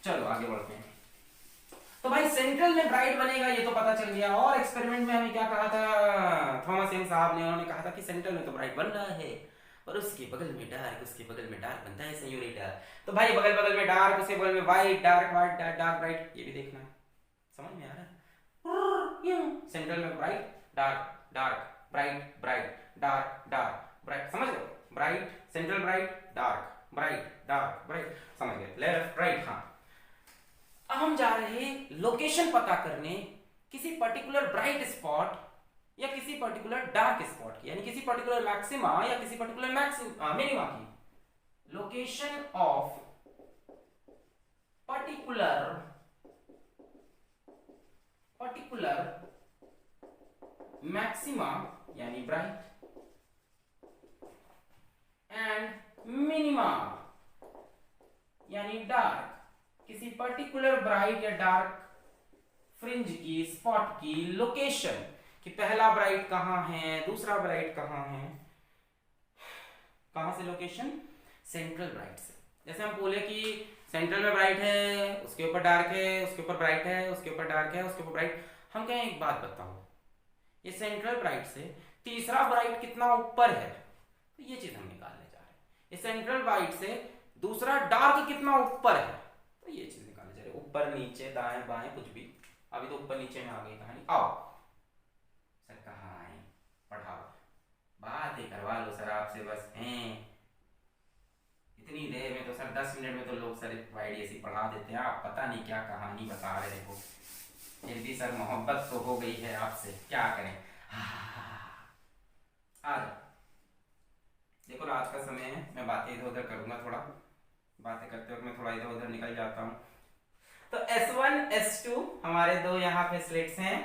चलो आगे बढ़ते हैं। तो भाई सेंट्रल में ब्राइट बनेगा ये तो पता चल गया, और एक्सपेरिमेंट में हमें क्या कहा था थॉमस एम साहब ने? उन्होंने कहा था कि सेंट्रल में तो ब्राइट बन रहा है और उसके बगल में डार्क, उसके बगल में डार्क बनता है सेंयोरिटा। तो भाई बगल बगल में डार्क, उसके बगल में white, dark white, dark bright, ये भी देखना है। समझ में आ रहा है? सेंट्रल में bright dark dark, bright bright, dark dark, bright, समझ लो? Bright, central bright, dark bright, समझ गए? Left right. हाँ, अब हम जा रहे हैं लोकेशन पता करने किसी पर्टिकुलर ब्राइट स्पॉट या किसी पर्टिकुलर डार्क स्पॉट की, यानी किसी पर्टिकुलर मैक्सिमा या किसी पर्टिकुलर मिनिमा की। लोकेशन ऑफ पर्टिकुलर मैक्सिमा यानी ब्राइट एंड मिनिमा यानी डार्क, किसी पर्टिकुलर ब्राइट या डार्क फ्रिंज की, स्पॉट की लोकेशन, कि पहला ब्राइट कहां है, दूसरा ब्राइट कहां है, कहां से लोकेशन? सेंट्रल ब्राइट से। जैसे हम बोले कि सेंट्रल में ब्राइट है, उसके ऊपर डार्क है, उसके ऊपर ब्राइट है, उसके ऊपर डार्क है, उसके ऊपर ब्राइट। हम कहें एक बात बताओ, ये सेंट्रल ब्राइट से तीसरा ब्राइट कितना ऊपर है, तो ये चीज हम निकालने जा रहे हैं। ये सेंट्रल ब्राइट से दूसरा डार्क कितना ऊपर है, तो ये चीज निकाले जा रहे, ऊपर नीचे दाएं बाएं कुछ भी। अभी तो ऊपर नीचे में आ गई कहानी। आओ सर कहाँ आए, पढ़ाओ, बात ही करवा लो सर आपसे बस हैं। इतनी देर में तो सर 10 मिनट में तो लोग सर वाईडीएसी पढ़ा देते हैं, आप पता नहीं क्या कहानी बता रहे हो। फिर भी सर मोहब्बत तो हो गई है आपसे, क्या करें। आ जाओ, देखो रात का समय है, मैं बातें इधर उधर करूंगा, थोड़ा बातें करते वक्त मैं थोड़ा इधर उधर निकल जाता हूँ। तो S1 S2 हमारे दो यहाँ पे स्लिट्स हैं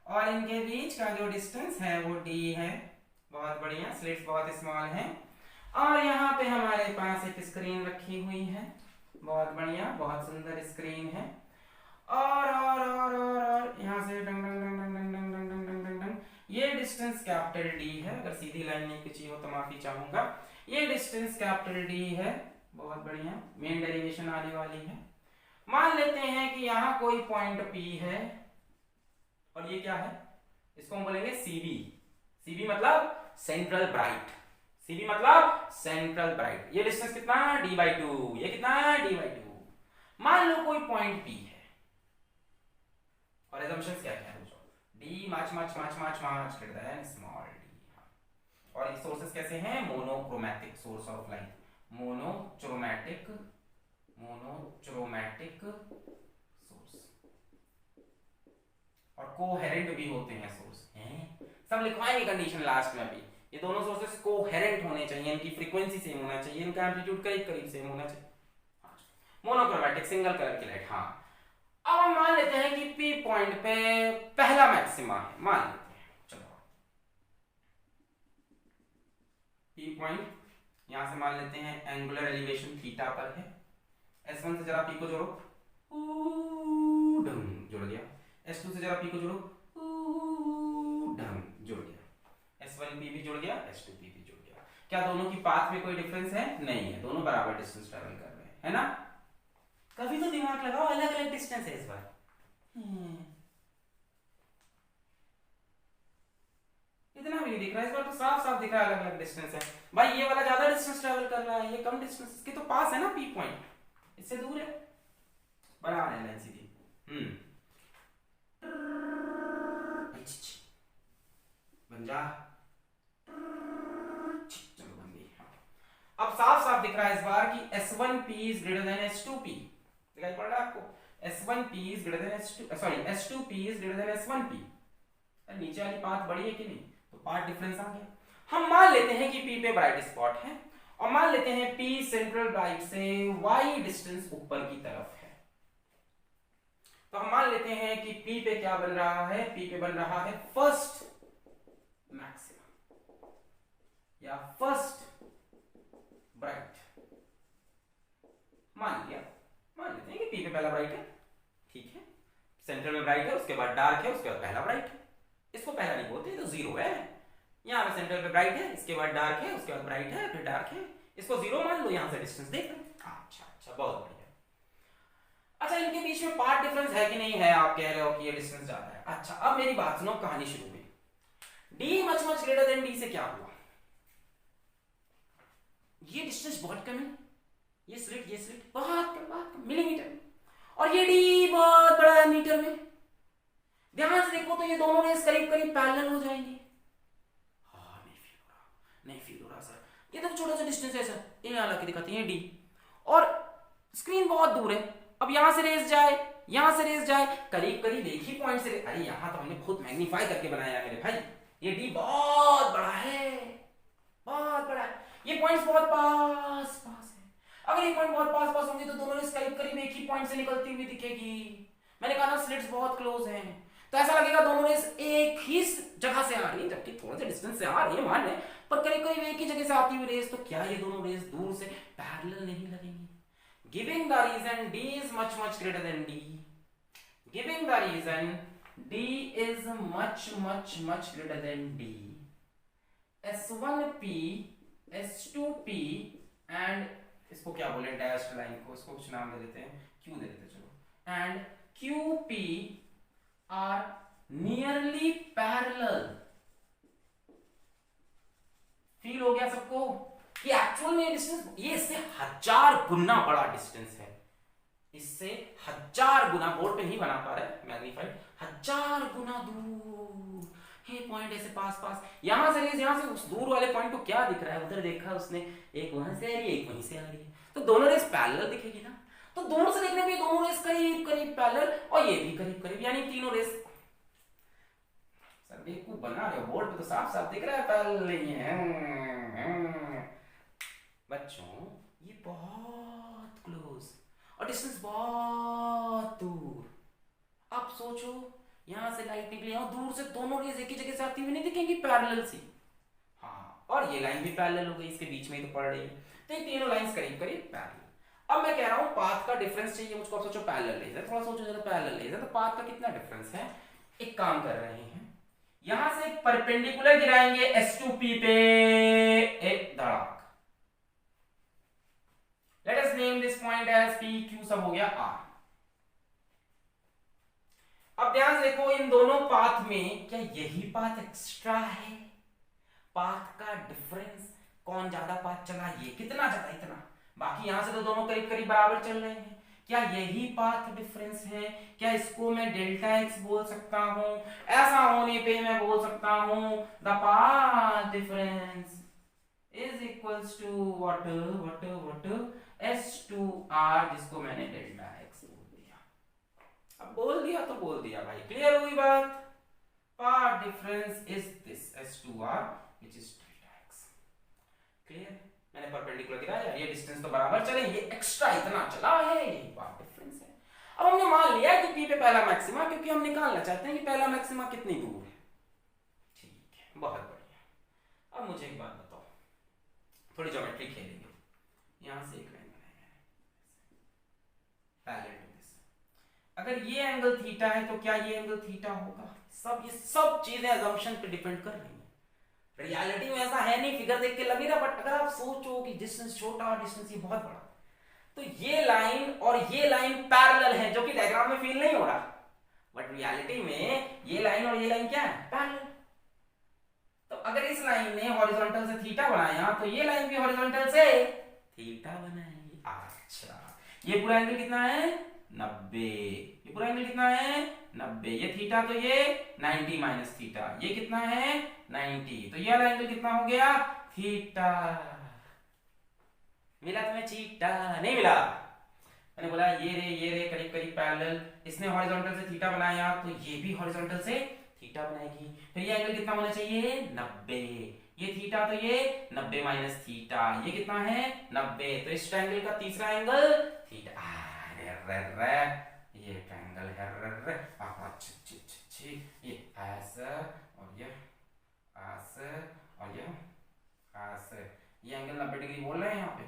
और इनके बीच का जो डिस्टेंस है वो D है। बहुत बढ़िया, स्लिट्स बहुत स्मॉल हैं और यहाँ पे हमारे पास एक स्क्रीन रखी हुई है। बहुत बढ़िया, बहुत सुंदर स्क्रीन है। और यहाँ से डंग डंग डंग डंग डंग डंग डंग डंग डंग डंग, ये डिस्टेंस कैपिटल D है। अगर सीधी लाइन नहीं खींची हो तो माफी चाहूंगा। ये डिस्टेंस कैपिटल D है। बहुत बढ़िया, मेन डेरिवेशन आने वाली है। मान लेते हैं कि यहाँ कोई पॉइंट P है और ये क्या है, इसको हम बोलेंगे CB। CB मतलब सेंट्रल ब्राइट, CB मतलब सेंट्रल ब्राइट। ये डिस्टेंस कितना, D/2। ये कितना है, D/2। मान लो कोई पॉइंट P है और assumptions क्या क्या है, D much much much much much greater than small d। और सोर्सेस कैसे हैं, monochromatic source of light, monochromatic source, और कोहेरेंट भी होते हैं सोर्स हैं, सब लिखवाएंगे कंडीशन लास्ट में। अभी ये दोनों सोर्सेस कोहेरेंट होने चाहिए, इनकी फ्रीक्वेंसी सेम होना चाहिए, इनका एम्पलीट्यूड करीब करीब सेम होना चाहिए। मोनोक्रोमैटिक सिंगल कलर की लाइट। हाँ, अब हम मान लेते हैं कि P पॉइंट पे पहला मैक्सिमा है, मान लेते हैं। चलो P पॉइंट यहां से मान लेते हैं एंगुलर एलिवेशन थीटा पर है। S1 से जरा P को जोड़ो, जुड़ गया। S2 से जरा P को जोड़ो, जुड़ गया। S1P भी जुड़ गया, S2P भी जुड़ गया। क्या दोनों की पाथ में कोई डिफरेंस है, नहीं है, दोनों बराबर डिस्टेंस ट्रेवल कर रहे हैं, है ना। कभी तो दिमाग लगाओ, अलग अलग डिस्टेंस है इस बार। इतना भी नहीं दिख रहा है इस बार, तो साफ साफ दिख रहा है अलग अलग डिस्टेंस है। भाई ये वाला ज्यादा डिस्टेंस ट्रेवल कर रहा है, ये कम डिस्टेंस, इसके तो पास है ना P पॉइंट, इससे दूर है, बराबर है लाइन सीधी। बन जा, चलो बन गई। अब साफ साफ दिख रहा है इस बार कि S1P is greater than S2P। दिखाई पड़ रहा है आपको, S1P is greater than S2P is greater than S1P। नीचे वाली पाथ बड़ी है कि नहीं, तो पाथ डिफरेंस आ गया। हम मान लेते हैं कि P पे ब्राइट स्पॉट है और मान लेते हैं P सेंट्रल ब्राइट से y डिस्टेंस ऊपर की तरफ है। तो हम मान लेते हैं कि P पे क्या बन रहा है, P पे बन रहा है फर्स्ट मैक्सिमा या फर्स्ट ब्राइट। मान लेते हैं कि P पे पहला ब्राइट है, ठीक है, सेंट्रल में ब्राइट है, उसके बाद डार्क है, उसके बाद पहला ब्राइट है। इसको पहला नहीं बोलते, तो जीरो है। यहाँ पे सेंट्रल पे ब्राइट है, इसके बाद डार्क है, उसके बाद ब्राइट है, फिर डार्क है, इसको जीरो मान लो। यहाँ से डिस्टेंस देख लो। अच्छा, बहुत बढ़िया। अच्छा, इनके बीच में पार्ट डिफरेंस है कि नहीं है, आप कह रहे हो कि ये डिस्टेंस ज्यादा है। अच्छा, अब मेरी बात सुनो, कहानी शुरू हुई। D much much greater than D से क्या हुआ, ये डिस्टेंस बहुत कम है, ये स्लिट बहुत कम मिलीमीटर में, और ये D बहुत बड़ा है मीटर में। ध्यान से देखो तो ये दोनों रेस करीब करीब पैरेलल हो जाएंगे। हाँ, नहीं फील हो रहा सर, ये तो छोटा सा डिस्टेंस है सर, ये यहाँ लगा दिखाती है D, और स्क्रीन बहुत दूर है। अब यहां से रेस जाए, यहां से रेस जाए, करीब करीब एक ही पॉइंट से। अरे यहां तो हमने खुद मैग्नीफाई करके बनाया है मेरे भाई, ये D बहुत बड़ा है, बहुत बड़ा है, ये पॉइंट्स बहुत पास है। अगर ये पॉइंट बहुत पास होंगे तो दोनों रेस करीब करीब एक ही पॉइंट से निकलती हुई दिखेगी। मैंने कहा ना स्लिट्स बहुत क्लोज हैं, तो ऐसा लगेगा दोनों रेस एक ही जगह से आ रही है, जबकि थोड़े से डिस्टेंस से आ रही है मान लें, पर करीब करीब एक ही जगह से आती हुई रेस। तो क्या ये दोनों रेस दूर से पैरेलल नहीं लगेंगी? Giving the reason D is much greater than D, giving the reason D is much greater than D, S1P, S2P and इसको क्या बोले, डैश्ड लाइन को, इसको कुछ नाम दे देते हैं, Q दे देते चलो, and QP are nearly parallel। Feel हो गया सबको? ये एक्चुअल में डिस्टेंस ये इससे 1000 गुना बड़ा डिस्टेंस है, इससे 1000 गुना, बोर्ड पे नहीं बना पा रहा है मैग्नीफाइड, 1000 गुना दूर। ये पॉइंट ऐसे पास पास, यहां से उस दूर वाले पॉइंट को क्या दिख रहा है, उधर देखा उसने, एक वहां से आ रही है एक वहीं से आ रही है, तो दोनों रेस पैरेलल दिखेगी ना। तो दूर से देखने में दोनों रेस करीब करीब पैरेलल, और ये भी करीब करीब, यानी तीनों रेस। सर बेवकूफ बना रहे हो, बोर्ड पे तो साफ साफ दिख रहा है पैरेलल नहीं है। बच्चों ये बहुत क्लोज और डिस्टेंस बहुत दूर। अब सोचो यहां से लाइट निकली और दूर से दोनों रेज एक ही जगह से आती हुई नहीं दिखेंगी पैरेलल सी। हाँ, और ये लाइन भी पैरेलल हो गई, इसके बीच में ही तो पड़ रही है, तो ये तीनों लाइंस करीब करीब पैरेलल। अब मैं कह रहा हूं पाथ का डिफरेंस चाहिए मुझको। अब सोचो पैरेलल रेज है, थोड़ा सोचो जरा पैरेलल रेज है तो पाथ का कितना डिफरेंस है। एक काम कर रहे हैं, यहां से एक परपेंडिकुलर गिराएंगे S2P पे एक धड़ाक। Let us name this point as P, Q सब हो गया R। अब ध्यान से देखो इन दोनों पाथ में क्या यही पाथ एक्स्ट्रा है, पाथ का डिफरेंस, कौन ज्यादा पाथ चला, ये कितना ज्यादा, इतना, बाकी यहां से तो दोनों करीब करीब बराबर चल रहे हैं, क्या यही पाथ डिफरेंस है। क्या इसको मैं डेल्टा एक्स बोल सकता हूं, ऐसा होने पे मैं बोल सकता हूं the path difference is equals to what S2R, जिसको मैंने डेल्टा एक्स बोल दिया। अब बोल दिया तो बोल दिया भाई, क्लियर हुई बात। Path difference is this S2R which is delta x. Clear, मैंने परपेंडिकुलर दिखाया, ये डिस्टेंस तो बराबर चले, ये एक्स्ट्रा इतना चला है, ये पाथ डिफरेंस है। अब हमने मान लिया कि P पे पहला मैक्सिमा, क्योंकि हम निकालना चाहते हैं कि पहला मैक्सिमा कितनी दूर है। ठीक है, बहुत बढ़िया। अब मुझे एक बात बताओ, थोड़ी ज्योमेट्री खेलेंगे। यहां से एक लाइन बनाएंगे पैरेलल टू दिस, अगर ये एंगल थीटा है तो क्या ये एंगल थीटा होगा। ये सब चीजें अजम्पशन पे डिपेंड कर रही हैं, रियलिटी में ऐसा है नहीं, फिगर देख के लगे ना, बट अगर आप सोचो कि डिस्टेंस छोटा और डिस्टेंस ये बहुत बड़ा, तो ये लाइन और ये लाइन पैरेलल है, जो कि डायग्राम में फील नहीं हो रहा, बट रियलिटी में ये लाइन और ये लाइन क्या है, पैरेलल। तो अगर इस लाइन ने हॉरिजॉन्टल से थीटा बनाया तो ये लाइन भी हॉरिजॉन्टल से थीटा बनाएगी। अच्छा, ये पूरा एंगल कितना है 90, ये पूरा एंगल कितना है 90, ये थीटा तो ये 90 माइनस थीटा, ये कितना है 90, तो ये वाला एंगल कितना हो गया थीटा। मिला तुम्हें चीटा? नहीं मिला। मैंने बोला ये रे करीब करीब पैरेलल, इसने हॉरिजॉन्टल से थीटा बनाया तो ये भी हॉरिजॉन्टल से थीटा बनाएगी, फिर ये एंगल कितना होना चाहिए 90, ये थीटा तो ये 90 माइनस थीटा, ये कितना है 90, तो इस ट्रायंगल का तीसरा एंगल थीटा। ये ट्रायंगल है ये ऐसा और ये ऐसे और ये ऐसे, ये एंगल 90 डिग्री बोल रहे हैं यहाँ पे।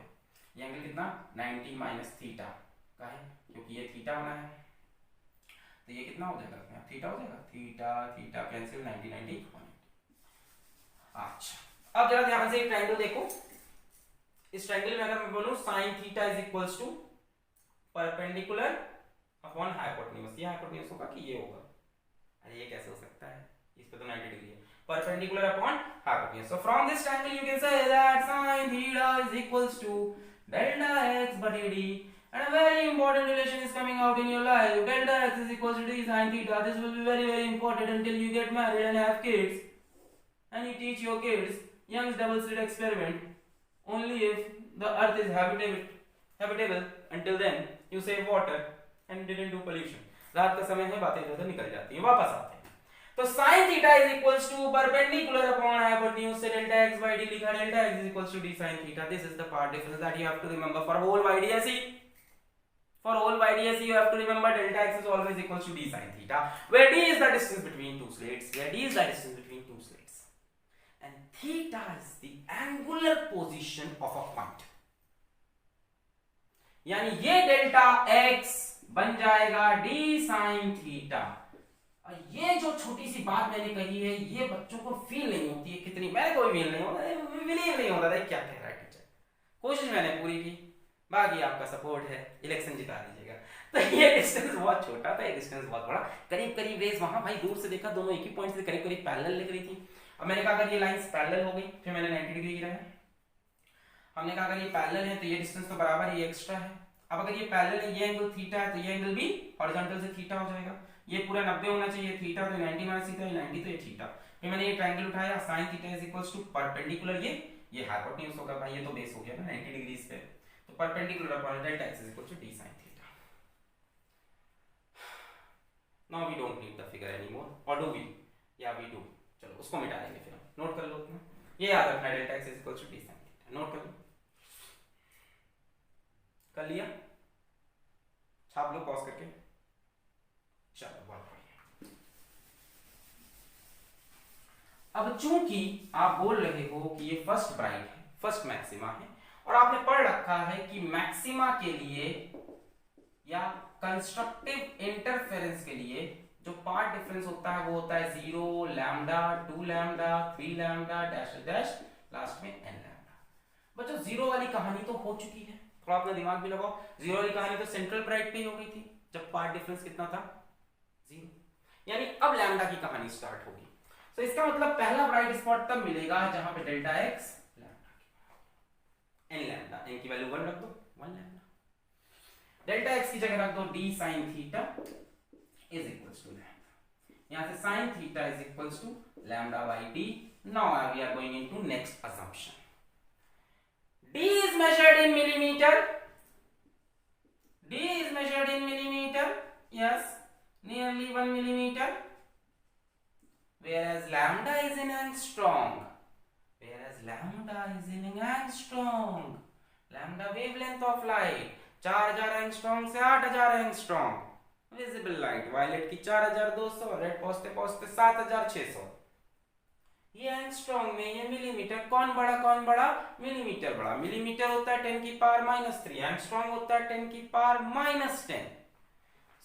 ये एंगल कितना 90 माइनस थीटा का है, क्योंकि ये थीटा बना है, तो ये कितना हो जाएगा थीटा हो जाएगा, थीटा थीटा कैंसिल 90 90 180। अच्छा, अब जरा ध्यान से एक ट्रायंगल देखो। इस ट्रायंगल में अगर मैं बोलूं sin theta is equals to perpendicular upon hypotenuse, ये हाइपोटेन्यूज होगा कि ये होगा, अरे ये कैसे हो सकता है, इस पे तो 90 डिग्री है, perpendicular upon hypotenuse. So from this triangle you can say that sin theta is equals to delta x by dd, and a very important relation is coming out in your life. Delta x is equals to d sin theta. This will be very very important until you get married and have kids, and you teach your kids Young's double slit experiment. Only if the earth is habitable, until then you save water and didn't do pollution. रात का समय है, बातें इधर निकल जाती हैं, वापस आते हैं। तो sin theta is equals to perpendicular upon hypotenuse से डेल्टा x by d लिखा, delta x is equals to d sin theta. This is the part difference that you have to remember for whole YDSE. For whole YDSE you have to remember delta x is always equals to d sin theta, where d is the distance between two slates, and theta is the angular position of a point. यानी ये delta x बन जाएगा d sin theta. ये जो छोटी सी बात मैंने कही है, ये बच्चों को फील नहीं होती है कितनी, मैंने कोई फील नहीं होता, बिलीव नहीं होता था क्या कह रहा है टीचर। कोशिश मैंने पूरी की, बाकी आपका सपोर्ट है, इलेक्शन जिता दीजिएगा। तो ये डिस्टेंस बहुत छोटा था, ये डिस्टेंस बहुत बड़ा, करीब करीब रेस वहां भाई दूर से देखा दोनों एक ही पॉइंट से करीब करीब पैरेलल लिख रही थी। अब मैंने कहा अगर ये लाइंस पैरेलल हो गई, फिर मैंने 90 डिग्री गिराया। हमने कहा अगर ये पैरेलल है तो ये डिस्टेंस तो बराबर है, ये एक्स्ट्रा है। अब अगर ये पैरेलल है, ये एंगल थीटा है, तो ये एंगल भी हॉरिजॉन्टल से थीटा हो जाएगा। ये पूरा 90 होना चाहिए थीटा, तो 90 माइनस थीटा, 90 तो ये थीटा। फिर मैंने ये ट्रायंगल उठाया, sin theta is equals to perpendicular, ये हाइपोटेन्यूज होगा भाई, ये तो बेस हो गया ना 90 डिग्रीज पे, तो perpendicular upon delta x is equal to d sin theta. Now we don't need the figure anymore, और डू वी? या वी डू। चलो उसको मिटा देंगे, फिर नोट कर लो अपना, ये याद रखना है, delta x is equal to d sin theta. Note कर लो, कर लिया? छाप लो पॉज करके। चलो बहुत बढ़िया। अब चूंकि आप बोल रहे हो कि ये फर्स्ट ब्राइट है, फर्स्ट मैक्सिमा है, और आपने पढ़ रखा है कि मैक्सिमा के लिए या कंस्ट्रक्टिव इंटरफेरेंस के लिए जो पार्ट डिफरेंस होता है वो होता है 0, lambda, 2 lambda, 3 lambda, dash dash, last में n लैम्डा। बच्चों जीरो वाली कहानी तो हो चुकी है, थोड़ा अपना दिमाग भी लगाओ। जीरो वाली कहानी तो सेंट्रल ब्राइट पे ही हो गई थी जब पार्ट डिफरेंस कितना था, 0। यानी अब लैम्डा की कहानी स्टार्ट होगी। तो इसका मतलब पहला ब्राइट स्पॉट तब मिलेगा जहां पे delta x n lambda, n की वैल्यू 1 रख दो, 1 लैम्डा। डेल्टा x की जगह रख दो d sin theta is equals to lambda. यहां से sin theta is equals to lambda by d। Now we are going into next assumption. d is measured in millimeter. d is measured in millimeter. Yes, nearly 1 millimeter. Whereas lambda is in angstrom. Whereas lambda is in angstrom. Lambda wavelength of light 4000 angstrom से 8000 angstrom. Visible light violet की 4200, red पहुंचते पहुंचते 7600। ये angstrom में, ये millimetre. कौन बड़ा कौन बड़ा? मिलीमीटर बड़ा। मिलीमीटर होता है 10 की पावर -3, एंगस्ट्रॉम होता है 10 की power -10।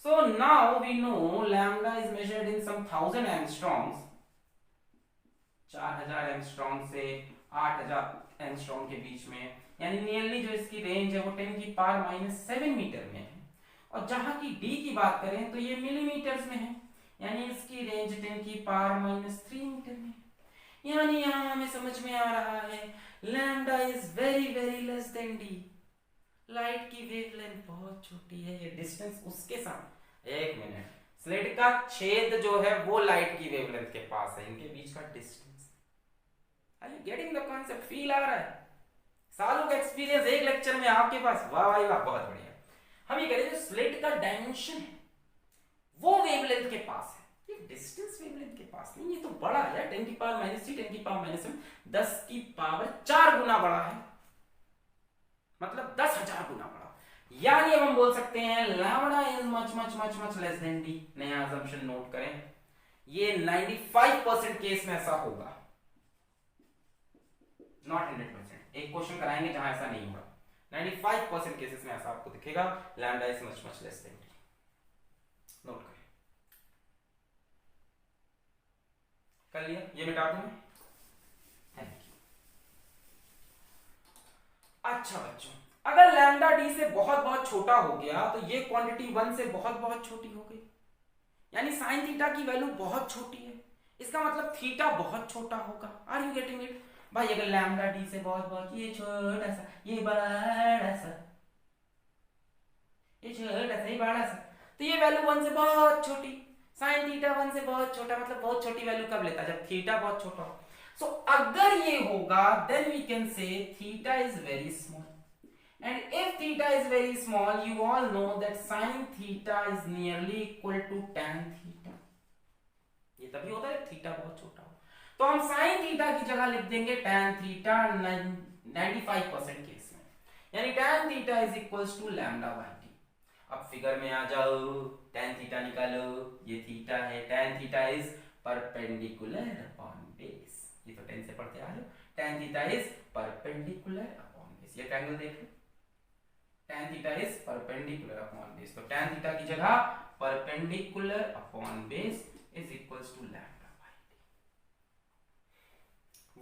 So now we know lambda is measured in some 1000 angstroms, 4000 angstrom से 8000 एंगस्ट्रॉम के बीच में, यानी नियरली जो इसकी रेंज है वो 10 की पावर -7 मीटर में है। और जहां की d की बात करें तो ये मिलीमीटर्स में है, यानी इसकी रेंज 10 की पावर -3 मीटर में। यानी यहां हमें समझ में आ रहा है lambda is very very less than d। Light की वेवलेंथ बहुत छोटी है, ये डिस्टेंस उसके साथ। एक मिनट, स्लिट का छेद जो है वो लाइट की वेवलेंथ के पास है, इनके बीच का distance. Are you getting the concept? Feel आ रहा है? सालों का एक्सपीरियंस एक लेक्चर में आपके पास, वाह भाई वाह, बहुत बढ़िया। हम ये कह रहे हैं जो स्लिट का डायमेंशन है वो वेवलेंथ के पास है, ये डिस्टेंस वेवलेंथ के पास नहीं। ये तो बड़ा है, 10 की पावर -3, 10 की पावर -7, 10 की पावर 4 गुना बड़ा है, मतलब 10,000 गुना बड़ा। यानी अब हम बोल सकते हैं lambda is much much much much less than D. नया असम्पशन नोट करें, ये 95% केस में ऐसा होगा, नॉट 100%। एक क्वेश्चन कराएंगे जहां ऐसा नहीं होगा। 95% केसेस में ऐसा आपको दिखेगा, lambda is much much less than D. Note करें, कर लिया? ये मिटा दूं मैं? Thank you. अच्छा बच्चों, अगर लैम्डा डी से बहुत बहुत छोटा हो गया तो ये क्वांटिटी 1 से बहुत बहुत छोटी हो गई, यानी साइन थीटा की वैल्यू बहुत छोटी है। इसका मतलब थीटा बहुत छोटा होगा। आर यू गेटिंग इट भाई? अगर लैम्डा डी से बहुत बहुत, ये छोटा सा, ये बड़ा सा, ये छोटा सा, ये बड़ा सा, तो ये वैल्यू 1 से बहुत छोटी। साइन थीटा 1 से बहुत छोटा, मतलब बहुत छोटी वैल्यू कब लेता? जब थीटा बहुत छोटा हो। सो अगर ये होगा then we can say theta is very small, and if theta is very small, you all know that sin theta is nearly equal to tan theta। ये तभी होता है थीटा बहुत छोटा हो, तो हम sin theta की जगह लिख देंगे tan theta 95% केस में, यानी tan theta is equals to lambda by d। अब फिगर में आ जाओ, tan theta निकालो, ये थीटा है, tan theta is perpendicular upon base। ये तो 10 से पढ़ते आ रहे हो, tan theta is perpendicular upon base। ये ट्रायंगल देख लो, tan theta is perpendicular upon base, तो tan theta की जगह perpendicular upon base is equals to lambda by d।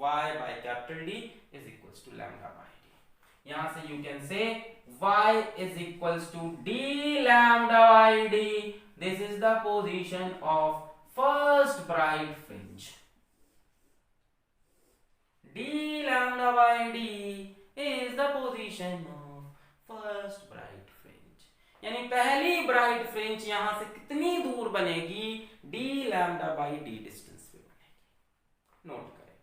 y by capital D is equals to lambda by d। यहां से you can say y is equals to d lambda by d। This is the position of first bright fringe। d lambda by d is the position of first bright fringe, यानी पहली bright fringe यहां से कितनी दूर बनेगी, D lambda by D distance पे बनेगी। Note करें,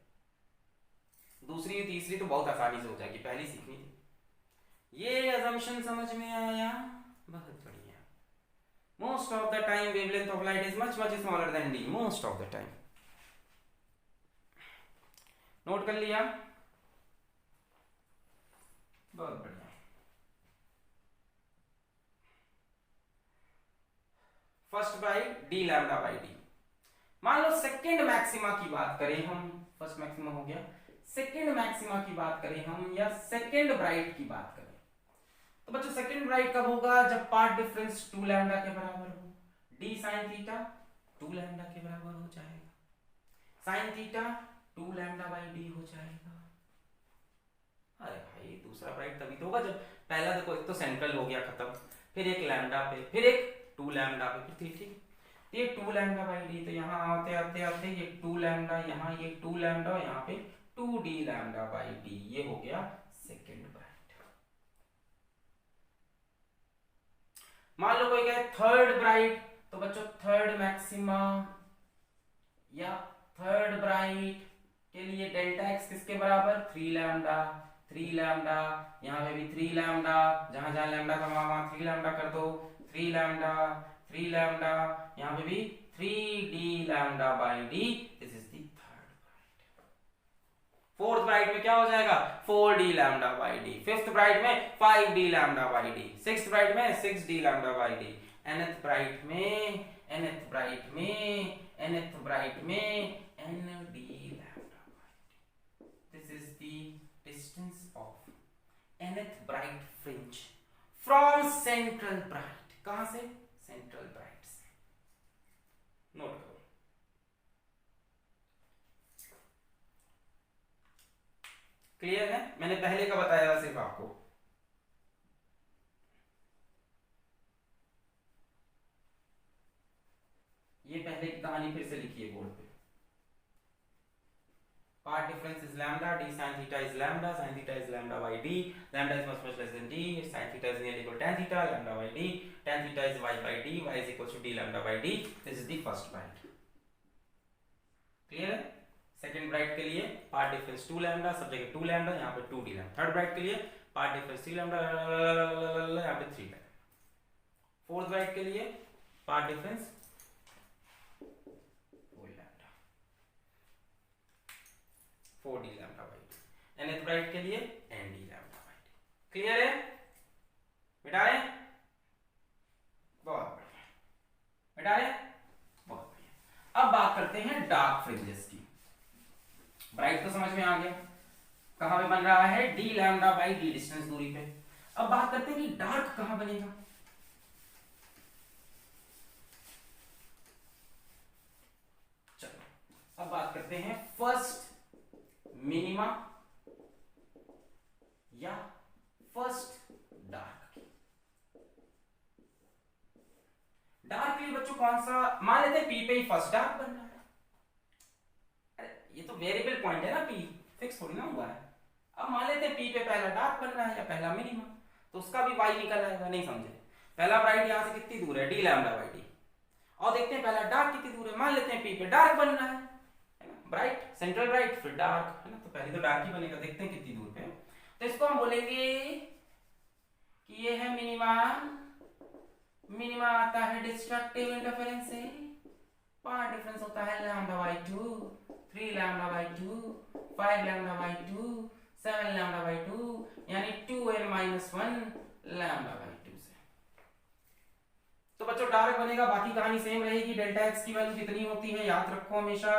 दूसरी तीसरी तो बहुत आसानी से हो जाएगी, पहली सीखनी थी। ये अजम्पशन समझ में आया? बहुत बढ़िया। Most of the time wavelength of light is much much smaller than D, most of the time. Note कर लिया? बहुत बढ़िया। First bright D lambda by D. मान लो सेकंड मैक्सिमा की बात करें हम, फर्स्ट मैक्सिमा हो गया, सेकंड मैक्सिमा की बात करें हम, या सेकंड ब्राइट की बात करें, तो बच्चों सेकंड ब्राइट कब होगा, जब पार्ट डिफरेंस 2 लैम्डा के बराबर हो। डी साइन थीटा 2 लैम्डा के बराबर हो जाएगा, sine theta 2 lambda by D हो जाएगा। अरे भाई दूसरा ब्राइट तभी तो होगा जब पहला, देखो एक तो सेंट्रल हो गया खत्म, फिर एक लैम्डा पे, फिर एक 2 लैम्डा पे, फिर ठीक, ये 2 लैम्डा बाई डी, तो यहाँ आते आते आते ये 2 लैम्डा, यहाँ ये 2 लैम्डा, यहाँ पे 2 डी लैम्डा बाई डी, ये हो गया सेकेंड ब्राइट। मान लो कोई कहे थर्ड ब्राइट, तो बच्चों थर्ड मैक्सिमा या थर्ड ब्राइट के लिए डेल्टा एक्स किसके बराबर, 3 लैम्डा, 3 लैम्डा, यहाँ पे भी 3 लैम्डा, जहां जहां लैम्डा का वहां 3 लैम्डा कर दो, 3 लैम्डा, 3 लैम्डा, यहाँ पे भी 3 D lambda by D, this is the third bright. Fourth bright में क्या हो जाएगा, 4 D lambda by D, fifth bright में 5 D lambda by D, sixth bright में 6 D lambda by D, nth bright में, nth ब्राइट में, nth bright में n d lambda by d. This is the distance of nth bright fringe from central bright. कहां से, central bright से। Note करो, clear है? मैंने पहले का बताया था सिर्फ आपको। ये पहले की कहानी फिर से लिखिए बोर्ड पे। Part difference is lambda, d sin theta is lambda, sin theta is lambda by d, lambda is much less than d, sin theta is nearly equal to tan theta, lambda by d, tan theta is y by d, y is equal to d lambda by d. This is the first bright. Clear है? Second bright के लिए part difference 2 lambda, सब जगह 2 lambda, यहाँ पे 2 d lambda. Third bright के लिए part difference 3 lambda, यहाँ पे 3 lambda. Fourth bright के लिए part difference 4 D lambda by D, nth bright के लिए n D lambda by D. Clear है? मिटाए? बहुत बढ़िया, मिटाए? बहुत बढ़िया। अब बात करते हैं डार्क फ्रिंजेस की। ब्राइट तो समझ में आ गया, कहां पे बन रहा है, D lambda by D distance दूरी पे। अब बात करते हैं कि डार्क कहां बनेगा। चलो अब बात करते हैं फर्स्ट मिनिमा या फर्स्ट डार्क की। डार्क के लिए बच्चों कौन सा, मान लेते हैं पी पे ही फर्स्ट डार्क बन रहा है। अरे ये तो वेरिएबल पॉइंट है ना, पी फिक्स थोड़ी ना हुआ है। अब मान लेते हैं पी पे पहला डार्क बन रहा है या पहला मिनिमा, तो उसका भी वाई निकल आएगा। नहीं समझे? पहला ब्राइट यहां से कितनी दूर है, डी लैम्डा बाई डी, और देखते हैं पहला डार्क कितनी दूर है। मान लेते हैं पी पे डार्क बन रहा है ना, ब्राइट सेंट्रल ब्राइट फिर डार्क है ना, तो पहले तो डार्क ही बनेगा, देखते हैं कितनी दूर पे। तो इसको हम बोलेंगे कि ये है मिनिमा। मिनिमा आता है डिस्ट्रक्टिव इंटरफेरेंस से, पार्ट डिफरेंस होता है lambda by 2, 3 lambda by 2, 5 lambda by 2, 7 lambda by 2, यानी 2n-1 लैम्डा बाई 2 से। तो बच्चों डार्क बनेगा, बाकी कहानी सेम रहेगी। डेल्टा एक्स की वैल्यू कितनी होती है, याद रखो हमेशा,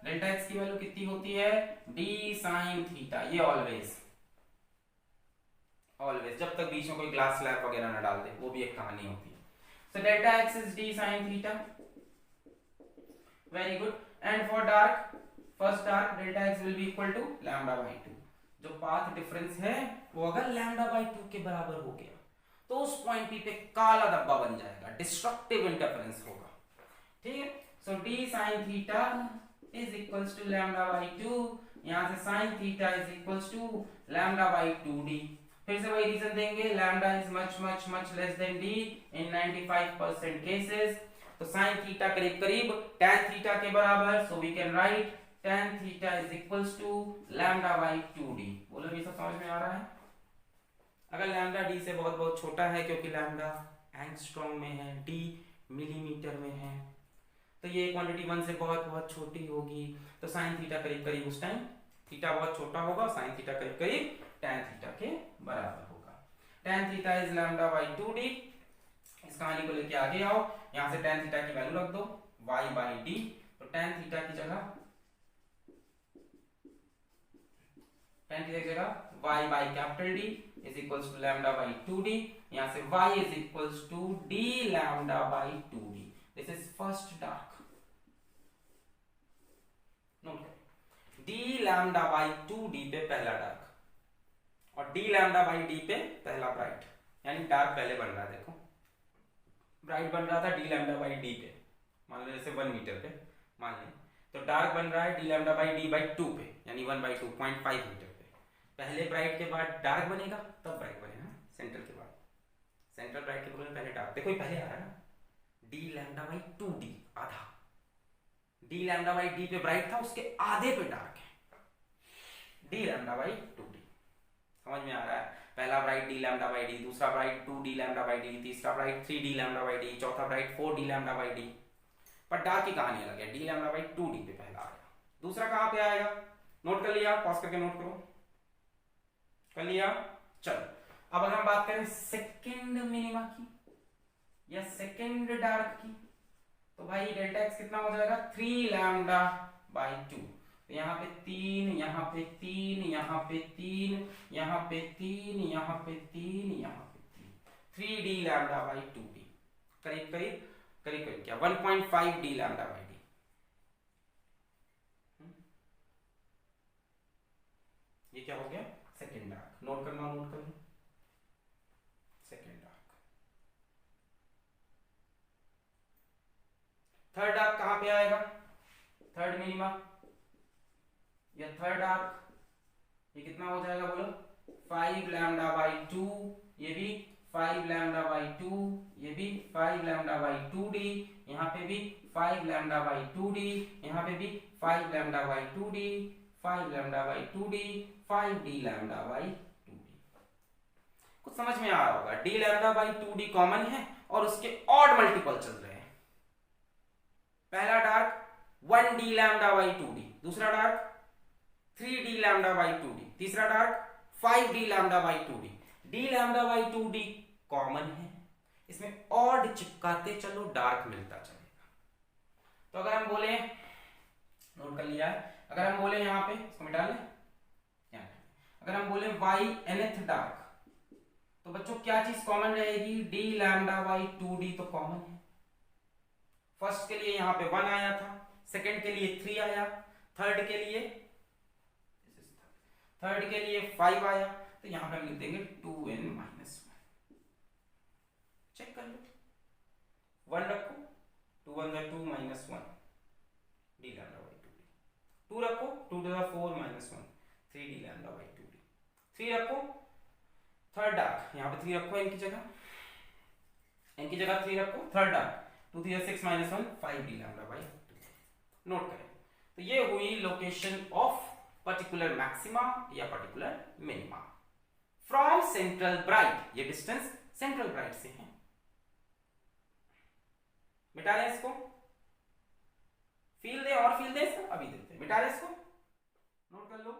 डेल्टा एक्स की वैल्यू कितनी होती है, डी साइन थीटा। ये ऑलवेज ऑलवेज, जब तक बीच में कोई ग्लास स्लैब वगैरह ना डाल दे, वो भी एक कहानी होती है। So delta x is d sine theta, very good. And for dark, first dark, delta x will be equal to lambda by 2। जो पाथ डिफरेंस है वो अगर लैम्डा बाई 2 के बराबर हो गया तो उस पॉइंट पी पे काला धब्बा बन जाएगा, डिस्ट्रक्टिव इंटरफेरेंस होगा। ठीक है, so D sine theta is equals to lambda by 2, यहां से sine theta is equals to lambda by 2d। फिर से वही रीजन देंगे, lambda is much much much less than D in 95% cases. तो साइन थीटा करीब करीब tan थीटा के बराबर, so we can write tan theta is equals to lambda by 2d। बोलो ये सब समझ में आ रहा है? अगर लैम्डा डी से बहुत बहुत छोटा है, क्योंकि लैम्डा एंगस्ट्रॉम में है, डी मिलीमीटर में है, तो ये क्वांटिटी 1 से बहुत बहुत छोटी होगी। तो साइन थीटा करीब करीब उस टाइम थीटा बहुत छोटा होगा, साइन थीटा करीब करीब tan थीटा के बराबर होगा। tan theta is lambda by 2d। इस कहानी को लेके आगे आओ, यहां से tan थीटा की वैल्यू रख दो y बाई डी। तो tan थीटा की जगह y by capital D is equals to lambda by 2d। यहां से y is equals to d lambda by 2d। This is first dark, note करें, d lambda by 2d पे पहला dark और d lambda by d पे पहला bright, यानी dark पहले बन रहा है। देखो ब्राइट बन रहा था d लैम्डा बाई d पे, मान लो जैसे 1 मीटर पे मान लें, तो डार्क बन रहा है d lambda by d by 2 पे, यानी 1/2 0.5 मीटर पे। पहले ब्राइट के बाद डार्क बनेगा, तब ब्राइट बनेगा सेंट्रल के बाद, सेंट्रल ब्राइट के बगल में पहले डार्क। देखो ये पहले आ रहा है ना, d लैम्डा बाई 2d आधा, d लैम्डा बाई d पे ब्राइट था, उसके आधे पे डार्क है, d लैम्डा बाई 2d। समझ में आ रहा है? पहला bright d lambda by d, दूसरा bright 2d lambda by d, तीसरा bright 3d lambda by d, चौथा bright 4d lambda by d। पर डार्क की कहानी अलग है, d लैम्डा बाई 2d पे पहला आएगा, दूसरा कहां पे आएगा? नोट कर लिया? पॉज करके नोट करो, कर लिया? चलो अब अगर हम बात करें सेकंड मिनिमा की या सेकंड डार्क की, तो भाई डेल्टा एक्स कितना हो जाएगा? 3 लैम्डा बाई 2। तो यहाँ पे 3, यहाँ पे 3, यहाँ पे 3, यहाँ पे 3, यहाँ पे 3, यहाँ पे 3, 3d लैम्डा बाई 2d, करीब करीब करीब करीब क्या 1.5d लैम्डा बाई d। ये क्या हो गया? Second dark. नोट करना, नोट कर लो, सेकेंड डार्क। थर्ड डार्क कहां पे आएगा? थर्ड मिनिमा या थर्ड डार्क, ये कितना हो जाएगा बोलो? 5 लैम्डा बाई 2, ये भी 5 लैम्डा बाई 2, ये भी 5 लैम्डा बाई 2d, यहाँ पे भी 5 लैम्डा बाई 2d, यहाँ पे भी 5 lambda by 2d, 5 lambda by 2d, 5d lambda by 2d। कुछ समझ में आ रहा होगा? d lambda by 2d common है और उसके ऑड मल्टीपल चल रहे हैं। पहला dark 1d lambda by 2d, दूसरा dark 3d lambda by 2d, तीसरा dark 5d lambda by 2d। d lambda by 2d common है, इसमें ऑड चिपकाते चलो, डार्क मिलता चलेगा। तो अगर हम बोले, नोट कर लिया है, अगर हम बोले यहाँ पे इसको मिटा लें, अगर हम बोले y nth डार्क, तो बच्चों क्या चीज कॉमन रहेगी? d लैम्डा बाई 2d तो कॉमन है। फर्स्ट के लिए यहाँ पे 1 आया था, सेकंड के लिए 3 आया, थर्ड के लिए 5 आया, तो यहाँ पे हम लिख देंगे 2n-1। चेक कर लो, 1 रखो, 2 1 2 -1 d लैम्डा बाई 2d, 2 रखो, 2 4 -1 3d लैम्डा बाई 2d, 3 रखो, थर्ड डार्क यहाँ पे 3 रखो, इनकी जगह 3 रखो, third dark 2 3 6 -1 5d lambda by 2d। Note करें, तो ये हुई लोकेशन ऑफ पर्टिकुलर मैक्सिमा या particular minima from central bright. ये डिस्टेंस सेंट्रल ब्राइट से है। मिटा रहे इसको, फील दे और फील दे, अभी देते हैं, मिटा रहे इसको, नोट कर लो।